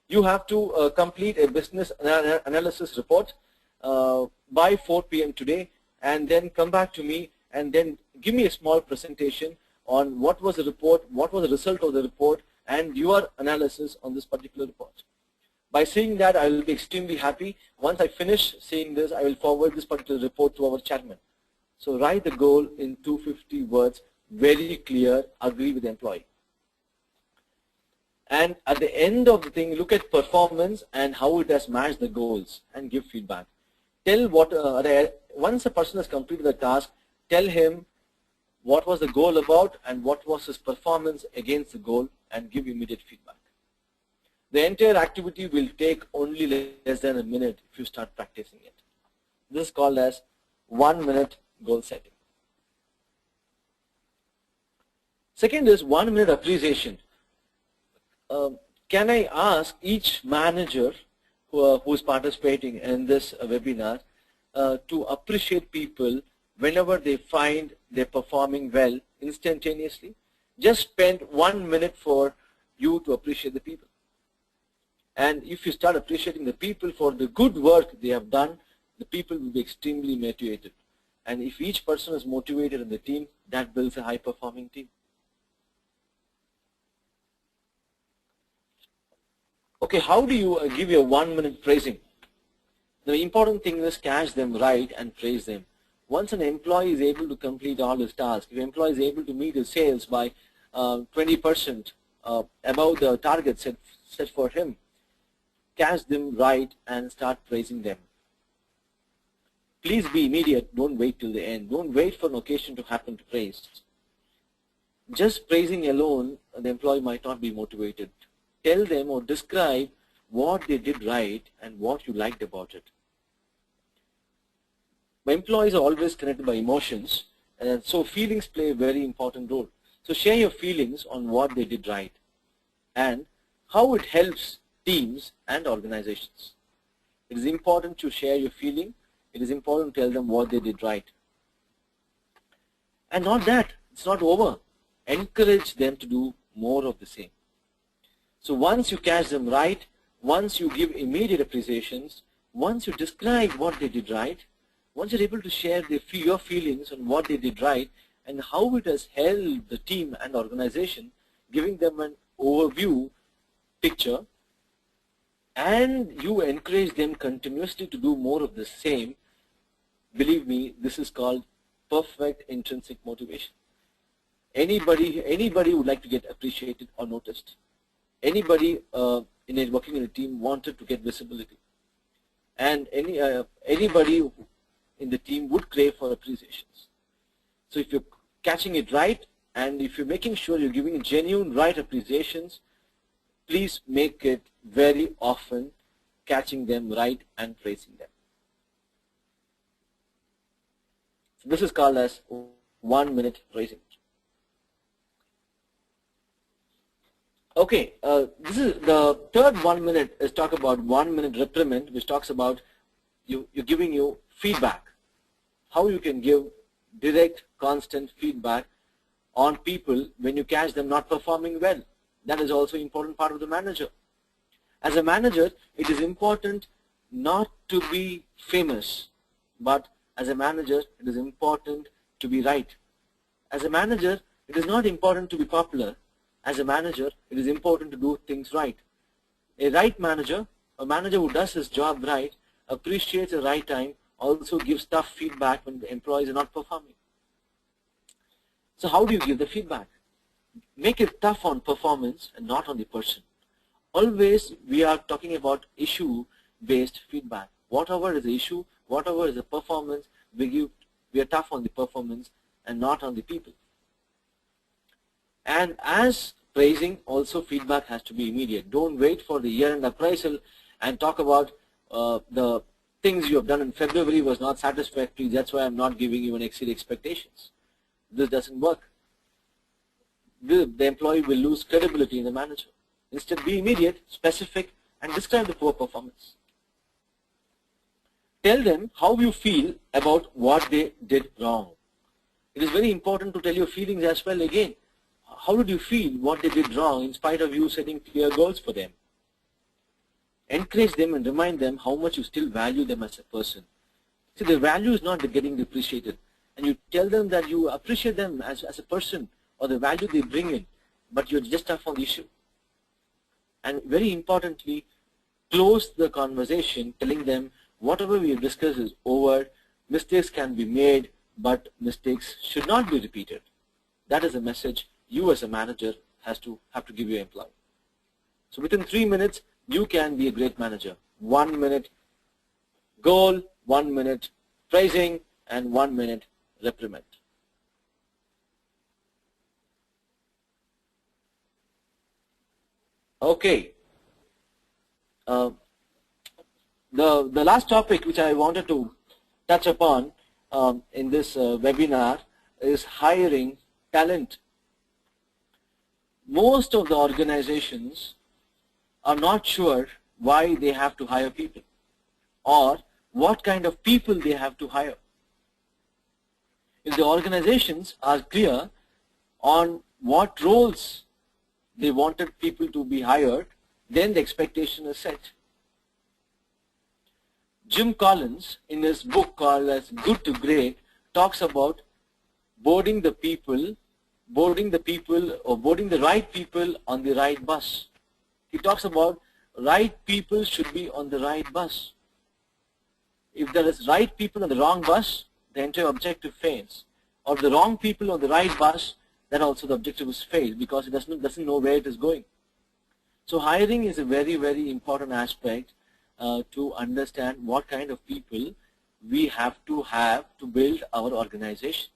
You have to complete a business analysis report by 4 p.m. today, and then come back to me and then give me a small presentation on what was the report, what was the result of the report, and your analysis on this particular report. By seeing that, I will be extremely happy. Once I finish seeing this, I will forward this particular report to our chairman. So write the goal in 250 words, very clear, agree with the employee. And at the end of the thing, look at performance and how it has matched the goals and give feedback. Tell once a person has completed the task, tell him what was the goal about and what was his performance against the goal, and give immediate feedback. The entire activity will take only less than a minute if you start practicing it. This is called as 1-minute goal setting. Second is 1-minute appreciation. Can I ask each manager who is participating in this webinar to appreciate people whenever they find they're performing well instantaneously? Just spend 1 minute for you to appreciate the people. And if you start appreciating the people for the good work they have done, the people will be extremely motivated. And if each person is motivated in the team, that builds a high-performing team. Okay, how do you give your 1-minute praising? The important thing is catch them right and praise them. Once an employee is able to complete all his tasks, if an employee is able to meet his sales by 20% above the target set for him, catch them right and start praising them. Please be immediate. Don't wait till the end. Don't wait for an occasion to happen to praise. Just praising alone, the employee might not be motivated. Tell them or describe what they did right and what you liked about it. Employees are always connected by emotions, and so feelings play a very important role. So share your feelings on what they did right and how it helps teams and organizations. It is important to share your feeling. It is important to tell them what they did right. And not that, it's not over. Encourage them to do more of the same. So once you catch them right, once you give immediate appreciations, once you describe what they did right, once you're able to share your feelings on what they did right and how it has helped the team and organization, giving them an overview picture, and you encourage them continuously to do more of the same, believe me, this is called perfect intrinsic motivation. Anybody would like to get appreciated or noticed. Anybody working in a team wanted to get visibility. And anybody in the team would crave for appreciations. So if you're catching it right, and if you're making sure you're giving genuine right appreciations, please make it very often, catching them right and praising them. So this is called as 1 minute praising. Okay, this is the third 1 minute is talk about 1 minute reprimand, which talks about you're giving you feedback. How you can give direct, constant feedback on people when you catch them not performing well. That is also an important part of the manager. As a manager, it is important not to be famous, but as a manager, it is important to be right. As a manager, it is not important to be popular. As a manager, it is important to do things right. A right manager, a manager who does his job right, appreciates the right time, also gives tough feedback when the employees are not performing. So how do you give the feedback? Make it tough on performance and not on the person. Always we are talking about issue-based feedback. Whatever is the issue, whatever is the performance, we are tough on the performance and not on the people. And as praising, also feedback has to be immediate. Don't wait for the year-end appraisal and talk about the things you have done in February was not satisfactory, that's why I'm not giving you an exceed expectations. This doesn't work. The employee will lose credibility in the manager. Instead, be immediate, specific, and describe the poor performance. Tell them how you feel about what they did wrong. It is very important to tell your feelings as well again. How did you feel what they did wrong in spite of you setting clear goals for them? Encourage them and remind them how much you still value them as a person. See, the value is not getting appreciated. And you tell them that you appreciate them as a person or the value they bring in, but you're just tough on the issue. And very importantly, close the conversation telling them whatever we have discussed is over, mistakes can be made, but mistakes should not be repeated. That is a message you as a manager have to give your employee. So within 3 minutes, you can be a great manager. 1 minute goal, 1 minute praising, and 1 minute reprimand. Okay. The last topic which I wanted to touch upon in this webinar is hiring talent. Most of the organizations are not sure why they have to hire people or what kind of people they have to hire. If the organizations are clear on what roles they wanted people to be hired, then the expectation is set. Jim Collins, in his book called as Good to Great, talks about boarding the right people on the right bus. He talks about right people should be on the right bus. If there is right people on the wrong bus, the entire objective fails. Or the wrong people on the right bus, then also the objective is failed because it doesn't know where it is going. So hiring is a very, very important aspect to understand what kind of people we have to build our organization.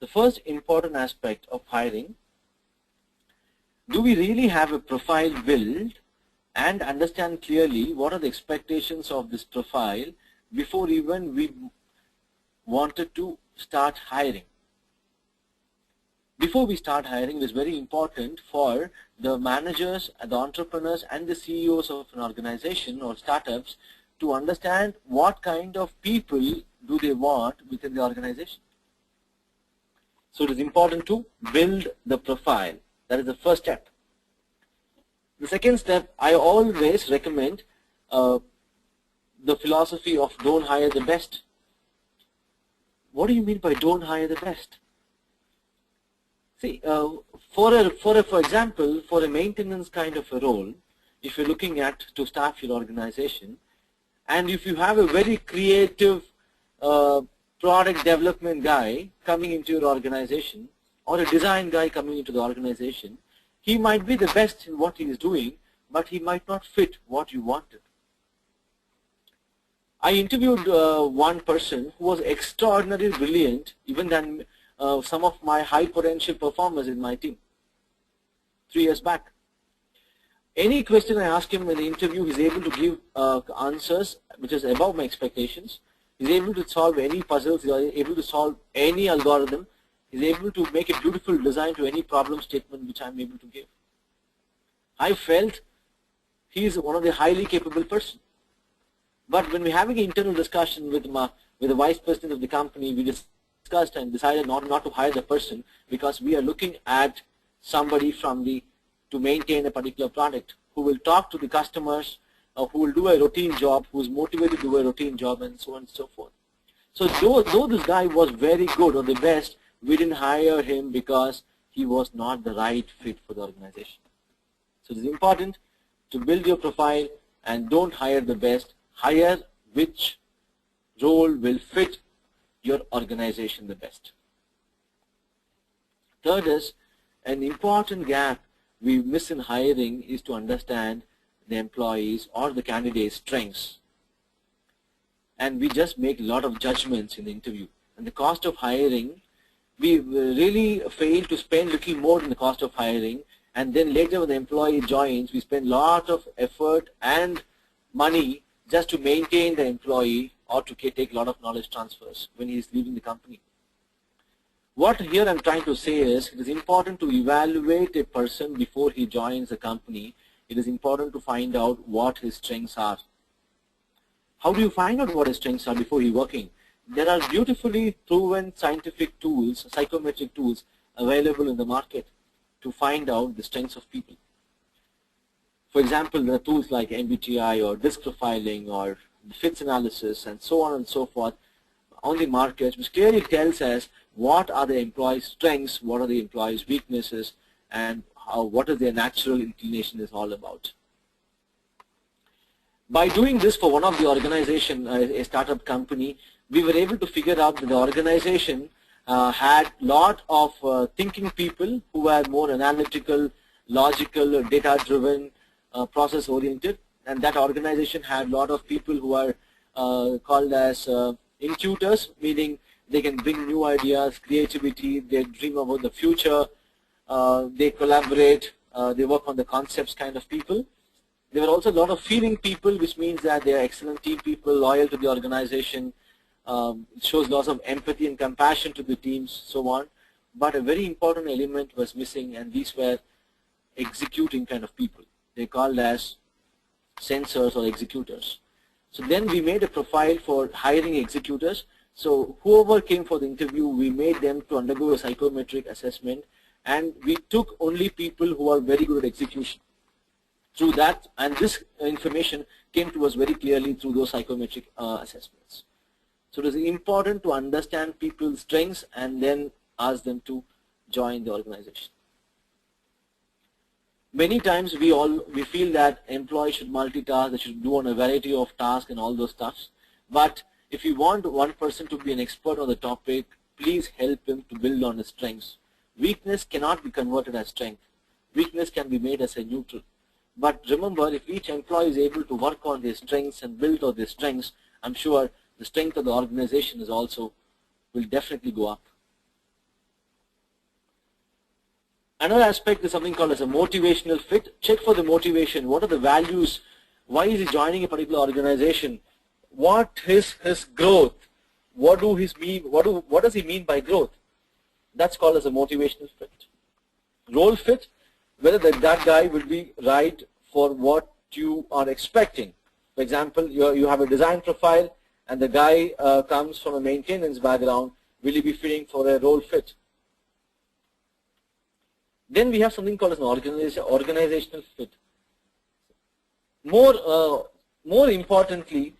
The first important aspect of hiring, do we really have a profile built and understand clearly what are the expectations of this profile before even we wanted to start hiring? Before we start hiring, it is very important for the managers, the entrepreneurs and the CEOs of an organization or startups to understand what kind of people do they want within the organization. So it is important to build the profile. That is the first step. The second step, I always recommend the philosophy of don't hire the best. What do you mean by don't hire the best? See, for example, for a maintenance kind of a role, if you're looking at to staff your organization, and if you have a very creative product development guy coming into your organization or a design guy coming into the organization, he might be the best in what he is doing, but he might not fit what you wanted. I interviewed one person who was extraordinarily brilliant, even than some of my high potential performers in my team 3 years back. Any question I ask him in the interview, he's able to give answers which is above my expectations. He's able to solve any puzzles, he's able to solve any algorithm, he's able to make a beautiful design to any problem statement which I'm able to give. I felt he's one of the highly capable person. But when we're having an internal discussion with the vice president of the company, we discussed and decided not to hire the person because we are looking at somebody to maintain a particular product who will talk to the customers, who will do a routine job, who is motivated to do a routine job, and so on and so forth. So though this guy was very good or the best, we didn't hire him because he was not the right fit for the organization. So it is important to build your profile and don't hire the best. Hire which role will fit your organization the best. Third is, an important gap we miss in hiring is to understand the employees or the candidate's strengths. And we just make a lot of judgments in the interview. And the cost of hiring, we really fail to spend a little more than the cost of hiring, and then later when the employee joins, we spend a lot of effort and money just to maintain the employee or to take a lot of knowledge transfers when he is leaving the company. What here I'm trying to say is, it is important to evaluate a person before he joins the company. It is important to find out what his strengths are. How do you find out what his strengths are before he's working? There are beautifully proven scientific tools, psychometric tools available in the market to find out the strengths of people. For example, there are tools like MBTI or disc profiling or the fits analysis and so on and so forth on the market, which clearly tells us what are the employees' strengths, what are the employees' weaknesses, and what is their natural inclination is all about. By doing this for one of the organization, a startup company, we were able to figure out that the organization had a lot of thinking people who were more analytical, logical, data-driven, process-oriented, and that organization had a lot of people who are called as intuitors, meaning they can bring new ideas, creativity, they dream about the future, they collaborate, they work on the concepts kind of people. There were also a lot of feeling people, which means that they are excellent team people, loyal to the organization, shows lots of empathy and compassion to the teams, so on. But a very important element was missing, and these were executing kind of people. They're called as sensors or executors. So then we made a profile for hiring executors. So whoever came for the interview, we made them to undergo a psychometric assessment, and we took only people who are very good at execution. Through that, and this information came to us very clearly through those psychometric assessments. So it is important to understand people's strengths and then ask them to join the organization. Many times we feel that employees should multitask, they should do on a variety of tasks and all those stuffs. But if you want one person to be an expert on the topic, please help him to build on his strengths. Weakness cannot be converted as strength. Weakness can be made as a neutral. But remember, if each employee is able to work on their strengths and build on their strengths, I'm sure the strength of the organization is also will definitely go up. Another aspect is something called as a motivational fit. Check for the motivation. What are the values? Why is he joining a particular organization? What is his growth? What does he mean by growth? That's called as a motivational fit. Role fit, whether that guy will be right for what you are expecting. For example, you have a design profile and the guy comes from a maintenance background. Will he be fitting for a role fit? Then we have something called as an organizational fit. More importantly,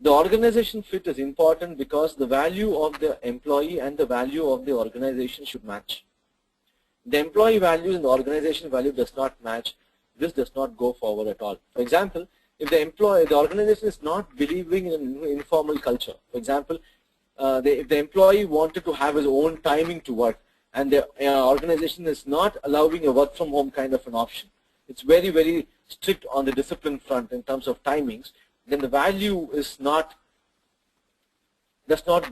the organization fit is important because the value of the employee and the value of the organization should match. The employee values and the organization value does not match. This does not go forward at all. For example, if the organization is not believing in an informal culture, for example, if the employee wanted to have his own timing to work, and the organization is not allowing a work from home kind of an option, it's very, very strict on the discipline front in terms of timings, then the value does not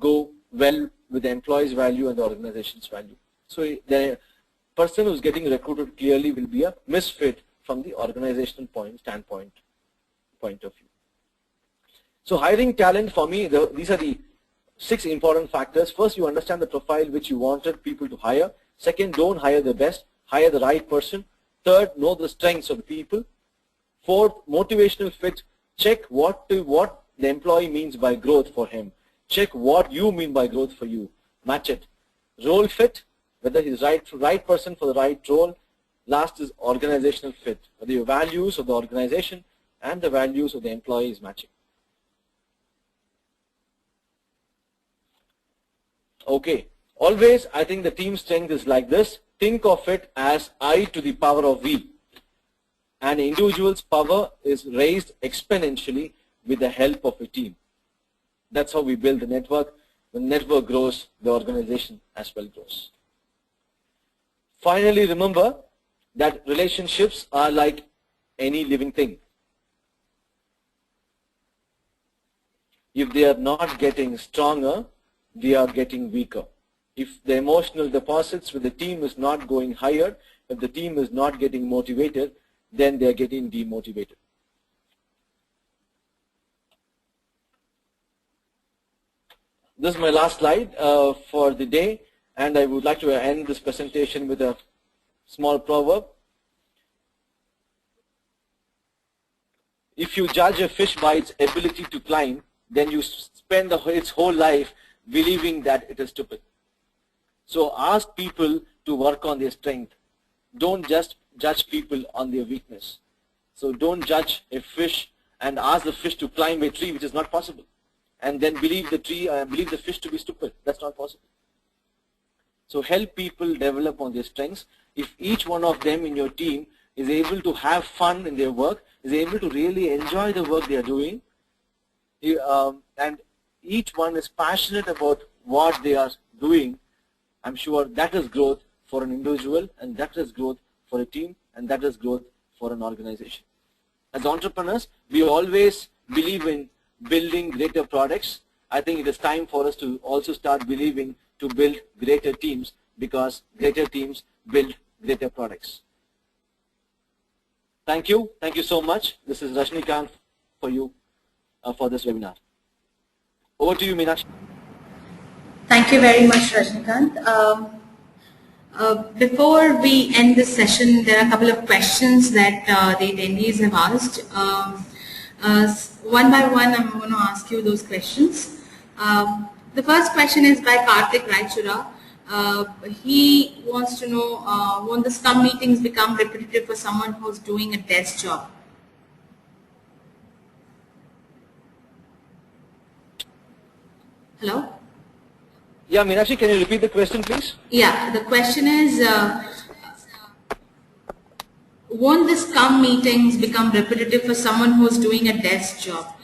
go well with the employee's value and the organization's value. So the person who's getting recruited clearly will be a misfit from the organizational standpoint of view. So hiring talent, for me, these are the 6 important factors. First, you understand the profile which you wanted people to hire. Second, don't hire the best, hire the right person. Third, know the strengths of the people. Fourth, motivational fit. Check what the employee means by growth for him. Check what you mean by growth for you. Match it. Role fit, whether he's right person for the right role. Last is organizational fit, whether your values of the organization and the values of the employee is matching. Okay, always I think the team strength is like this. Think of it as I to the power of V. An individual's power is raised exponentially with the help of a team. That's how we build the network. When the network grows, the organization as well grows. Finally, remember that relationships are like any living thing. If they are not getting stronger, they are getting weaker. If the emotional deposits with the team is not going higher, if the team is not getting motivated, then they are getting demotivated. This is my last slide for the day, and I would like to end this presentation with a small proverb. If you judge a fish by its ability to climb, then you spend its whole life believing that it is stupid. So ask people to work on their strength. Don't just judge people on their weakness. So don't judge a fish and ask the fish to climb a tree which is not possible, and then believe the fish to be stupid. That's not possible. So help people develop on their strengths. If each one of them in your team is able to have fun in their work, is able to really enjoy the work they are doing, and each one is passionate about what they are doing, I'm sure that is growth for an individual, and that is growth for a team, and that is growth for an organization. As entrepreneurs, we always believe in building greater products. I think it is time for us to also start believing to build greater teams, because greater teams build greater products. Thank you. Thank you so much. This is Rajnikanth for you for this webinar. Over to you, Meenakshi. Thank you very much, Rajnikanth. Before we end this session, there are a couple of questions that the attendees have asked. One by one, I'm going to ask you those questions. The first question is by Karthik Raichura. He wants to know, won't the scrum meetings become repetitive for someone who's doing a desk job? Hello? Yeah, Meenakshi, can you repeat the question, please? Yeah, the question is, won't the scrum meetings become repetitive for someone who's doing a desk job?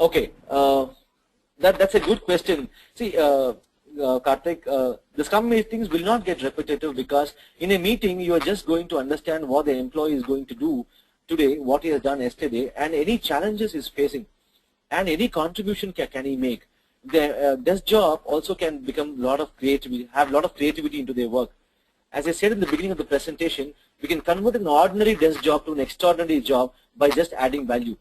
Okay, that's a good question. See, Karthik, the scrum meetings will not get repetitive, because in a meeting you are just going to understand what the employee is going to do today, what he has done yesterday, and any challenges he's facing, and any contribution can he make. This job also can become have a lot of creativity into their work. As I said in the beginning of the presentation, we can convert an ordinary desk job to an extraordinary job by just adding value.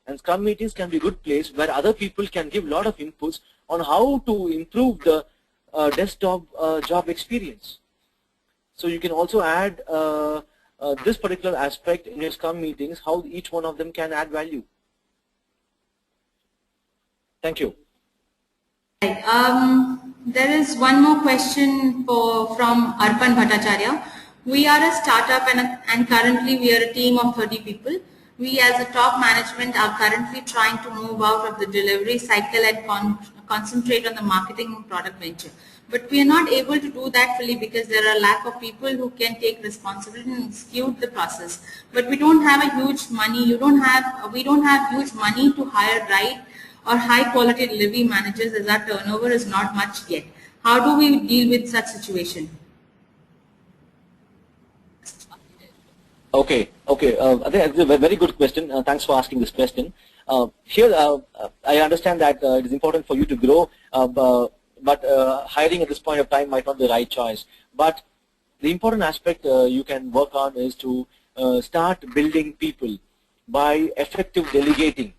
And Scrum meetings can be a good place where other people can give a lot of inputs on how to improve the desktop job experience. So you can also add this particular aspect in your Scrum meetings, how each one of them can add value. Thank you. There is one more question from Arpan Bhattacharya. We are a startup and currently we are a team of 30 people. We as a top management are currently trying to move out of the delivery cycle and concentrate on the marketing and product venture. But we are not able to do that fully because there are a lack of people who can take responsibility and execute the process. But we don't have a huge money. We don't have huge money to hire right or high quality delivery managers as our turnover is not much yet. How do we deal with such situation? Okay. I think it's a very good question. Thanks for asking this question. I understand that it is important for you to grow, but hiring at this point of time might not be the right choice. But the important aspect you can work on is to start building people by effective delegating.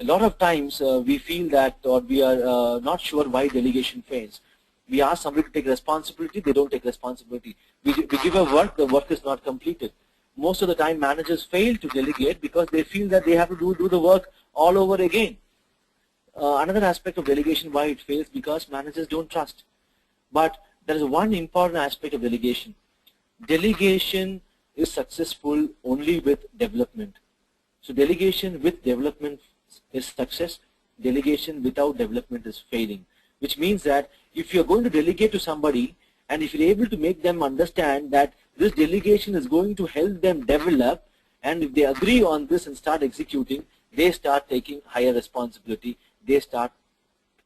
A lot of times we feel that, or we are not sure why delegation fails. We ask somebody to take responsibility, they don't take responsibility. We give a work, the work is not completed. Most of the time managers fail to delegate because they feel that they have to do the work all over again. Another aspect of delegation why it fails, because managers don't trust. But there is one important aspect of delegation. Delegation is successful only with development. So delegation with development is success. Delegation without development is failing. Which means that if you're going to delegate to somebody and if you're able to make them understand that this delegation is going to help them develop, and if they agree on this and start executing, they start taking higher responsibility, they start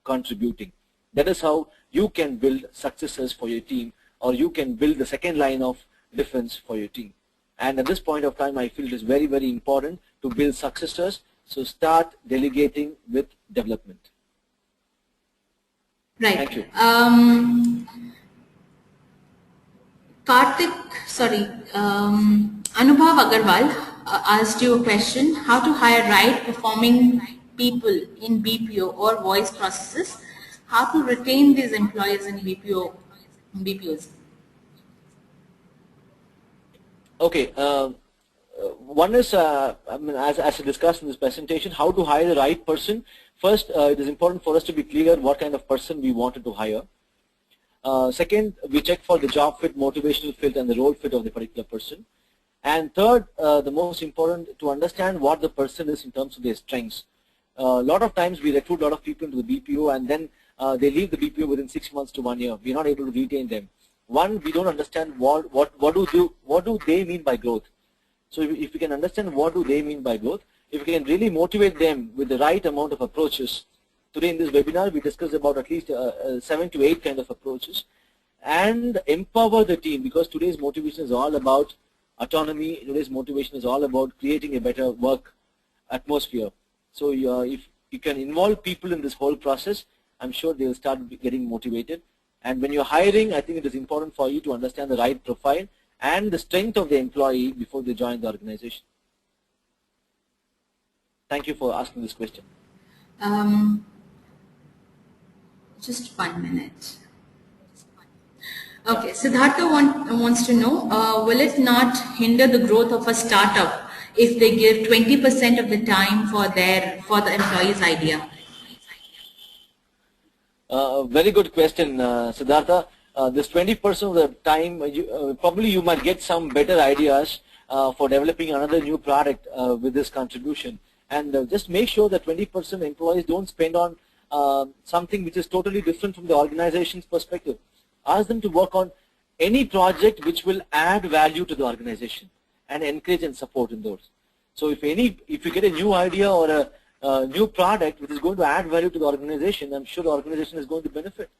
contributing. That is how you can build successors for your team, or you can build the second line of defense for your team. And at this point of time, I feel it is very, very important to build successors. So start delegating with development. Right. Thank you. Anubhav Agarwal asked you a question: how to hire right performing people in BPO or voice processes? How to retain these employees in BPOs? Okay. One is, as I discussed in this presentation, how to hire the right person. First, it is important for us to be clear what kind of person we wanted to hire. Second, we check for the job fit, motivational fit, and the role fit of the particular person. And third, the most important, to understand what the person is in terms of their strengths. A lot of times we recruit a lot of people into the BPO and then they leave the BPO within 6 months to 1 year. We're not able to retain them. One, we don't understand what do they mean by growth. So if we can understand what do they mean by growth, if we can really motivate them with the right amount of approaches. Today in this webinar, we discussed about at least 7 to 8 kind of approaches, and empower the team, because today's motivation is all about autonomy. Today's motivation is all about creating a better work atmosphere. So if you can involve people in this whole process, I'm sure they'll start getting motivated. And when you're hiring, I think it is important for you to understand the right profile and the strength of the employee before they join the organization. Thank you for asking this question. Just 1 minute. Okay, Siddhartha wants to know, will it not hinder the growth of a startup if they give 20% of the time for the employee's idea? Very good question, Siddhartha. This 20% of the time, probably you might get some better ideas for developing another new product with this contribution. And just make sure that 20% employees don't spend on something which is totally different from the organization's perspective. Ask them to work on any project which will add value to the organization and encourage and support in those. So if you get a new idea or a new product which is going to add value to the organization, I'm sure the organization is going to benefit.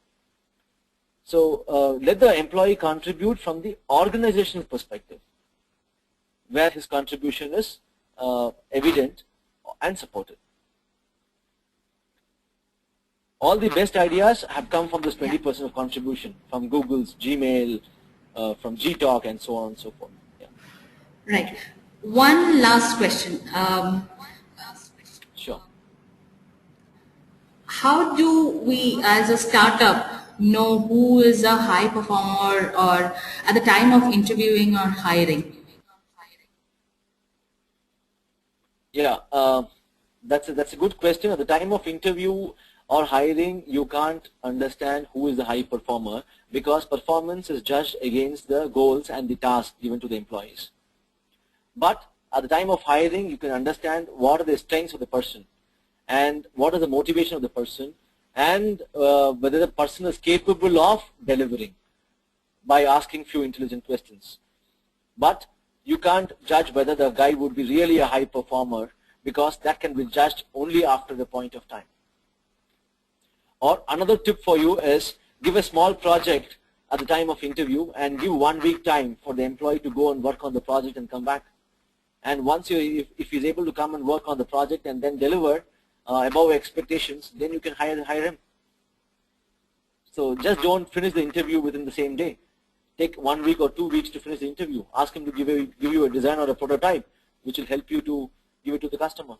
So let the employee contribute from the organizational perspective, where his contribution is evident and supported. All the best ideas have come from this 20% of contribution, from Google's, Gmail, from G-Talk and so on and so forth. Yeah. Right. One last question. Sure. How do we as a startup know who is a high performer or at the time of interviewing or hiring? Yeah, that's a good question. At the time of interview or hiring, you can't understand who is the high performer because performance is judged against the goals and the tasks given to the employees. But at the time of hiring, you can understand what are the strengths of the person and what is the motivation of the person and whether the person is capable of delivering by asking few intelligent questions. But you can't judge whether the guy would be really a high performer because that can be judged only after the point of time. Or another tip for you is give a small project at the time of interview and give 1 week time for the employee to go and work on the project and come back. And once if he's able to come and work on the project and then deliver above expectations, then you can hire him. So just don't finish the interview within the same day. Take 1 week or 2 weeks to finish the interview. Ask him to give you a design or a prototype, which will help you to give it to the customer.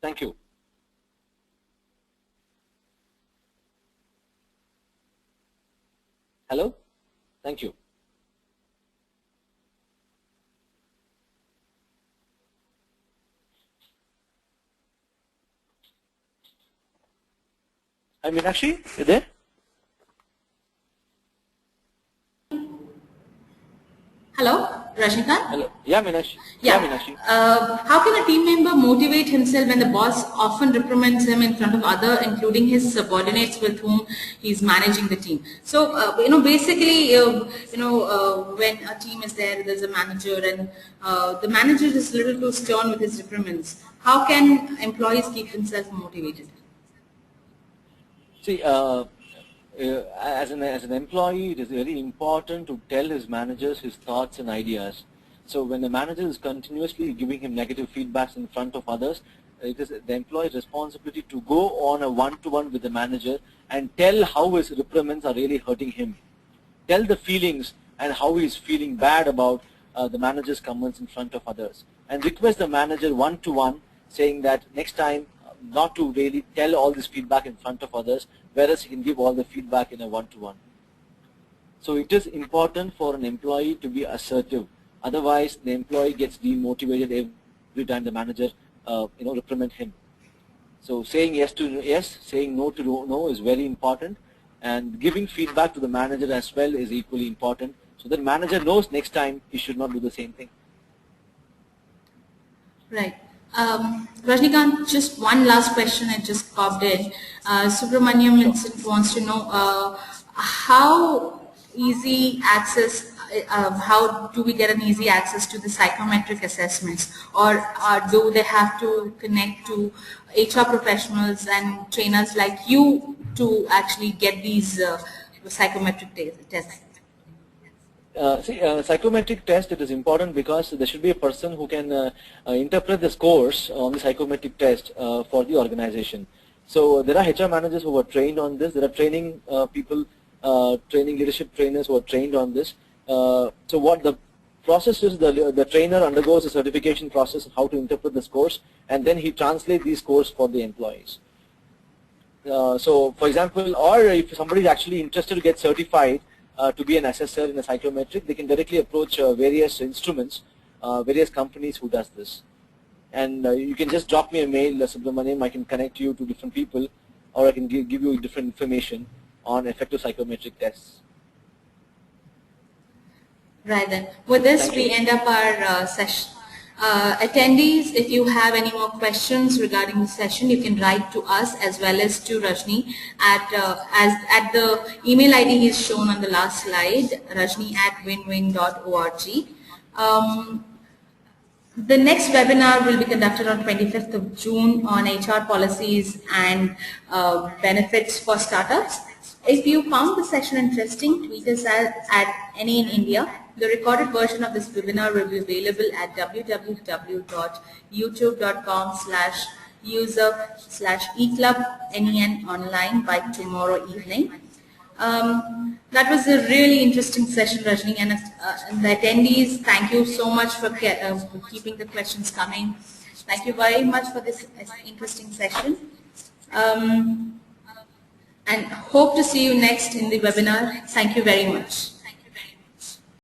Thank you. Hello? Thank you. Hi, Meenakshi, you there? Hello, Rajnikanth? Hello. Yeah, Meenakshi. Yeah. Meenakshi. How can a team member motivate himself when the boss often reprimands him in front of other, including his subordinates with whom he's managing the team? So, basically, when a team is there, there's a manager and the manager is a little too stern with his reprimands. How can employees keep themselves motivated? See, as an employee, it is very important to tell his managers his thoughts and ideas. So when the manager is continuously giving him negative feedbacks in front of others, it is the employee's responsibility to go on a one-to-one with the manager and tell how his reprimands are really hurting him. Tell the feelings and how he is feeling bad about the manager's comments in front of others. And request the manager one-to-one, saying that next time not to really tell all this feedback in front of others, whereas he can give all the feedback in a one-to-one. So it is important for an employee to be assertive. Otherwise, the employee gets demotivated every time the manager, reprimand him. So saying yes to yes, saying no to no is very important, and giving feedback to the manager as well is equally important. So that manager knows next time he should not do the same thing. Right. Rajnikanth, just one last question I just popped in. Subramaniam wants to know how easy access, how do we get an easy access to the psychometric assessments, or do they have to connect to HR professionals and trainers like you to actually get these psychometric tests? Psychometric test, it is important because there should be a person who can interpret the scores on the psychometric test for the organization. So there are HR managers who are trained on this. There are training people, training leadership trainers who are trained on this. So what the process is, the trainer undergoes a certification process of how to interpret the scores, and then he translates these scores for the employees. So for example, or if somebody is actually interested to get certified to be an assessor in a psychometric, they can directly approach various instruments, various companies who does this. And you can just drop me a mail, Subramaniam, I can connect you to different people, or I can give you different information on effective psychometric tests. Right then. With this, we end up our session. Attendees, if you have any more questions regarding the session, you can write to us as well as to Rajni at the email ID is shown on the last slide, rajni@winwin.org. The next webinar will be conducted on 25th of June on HR policies and benefits for startups. If you found the session interesting, tweet us at any in India. The recorded version of this webinar will be available at www.youtube.com/ user/eClub NEN online by tomorrow evening. That was a really interesting session, Rajni, and the attendees, thank you so much for keeping the questions coming. Thank you very much for this interesting session. And hope to see you next in the webinar. Thank you very much.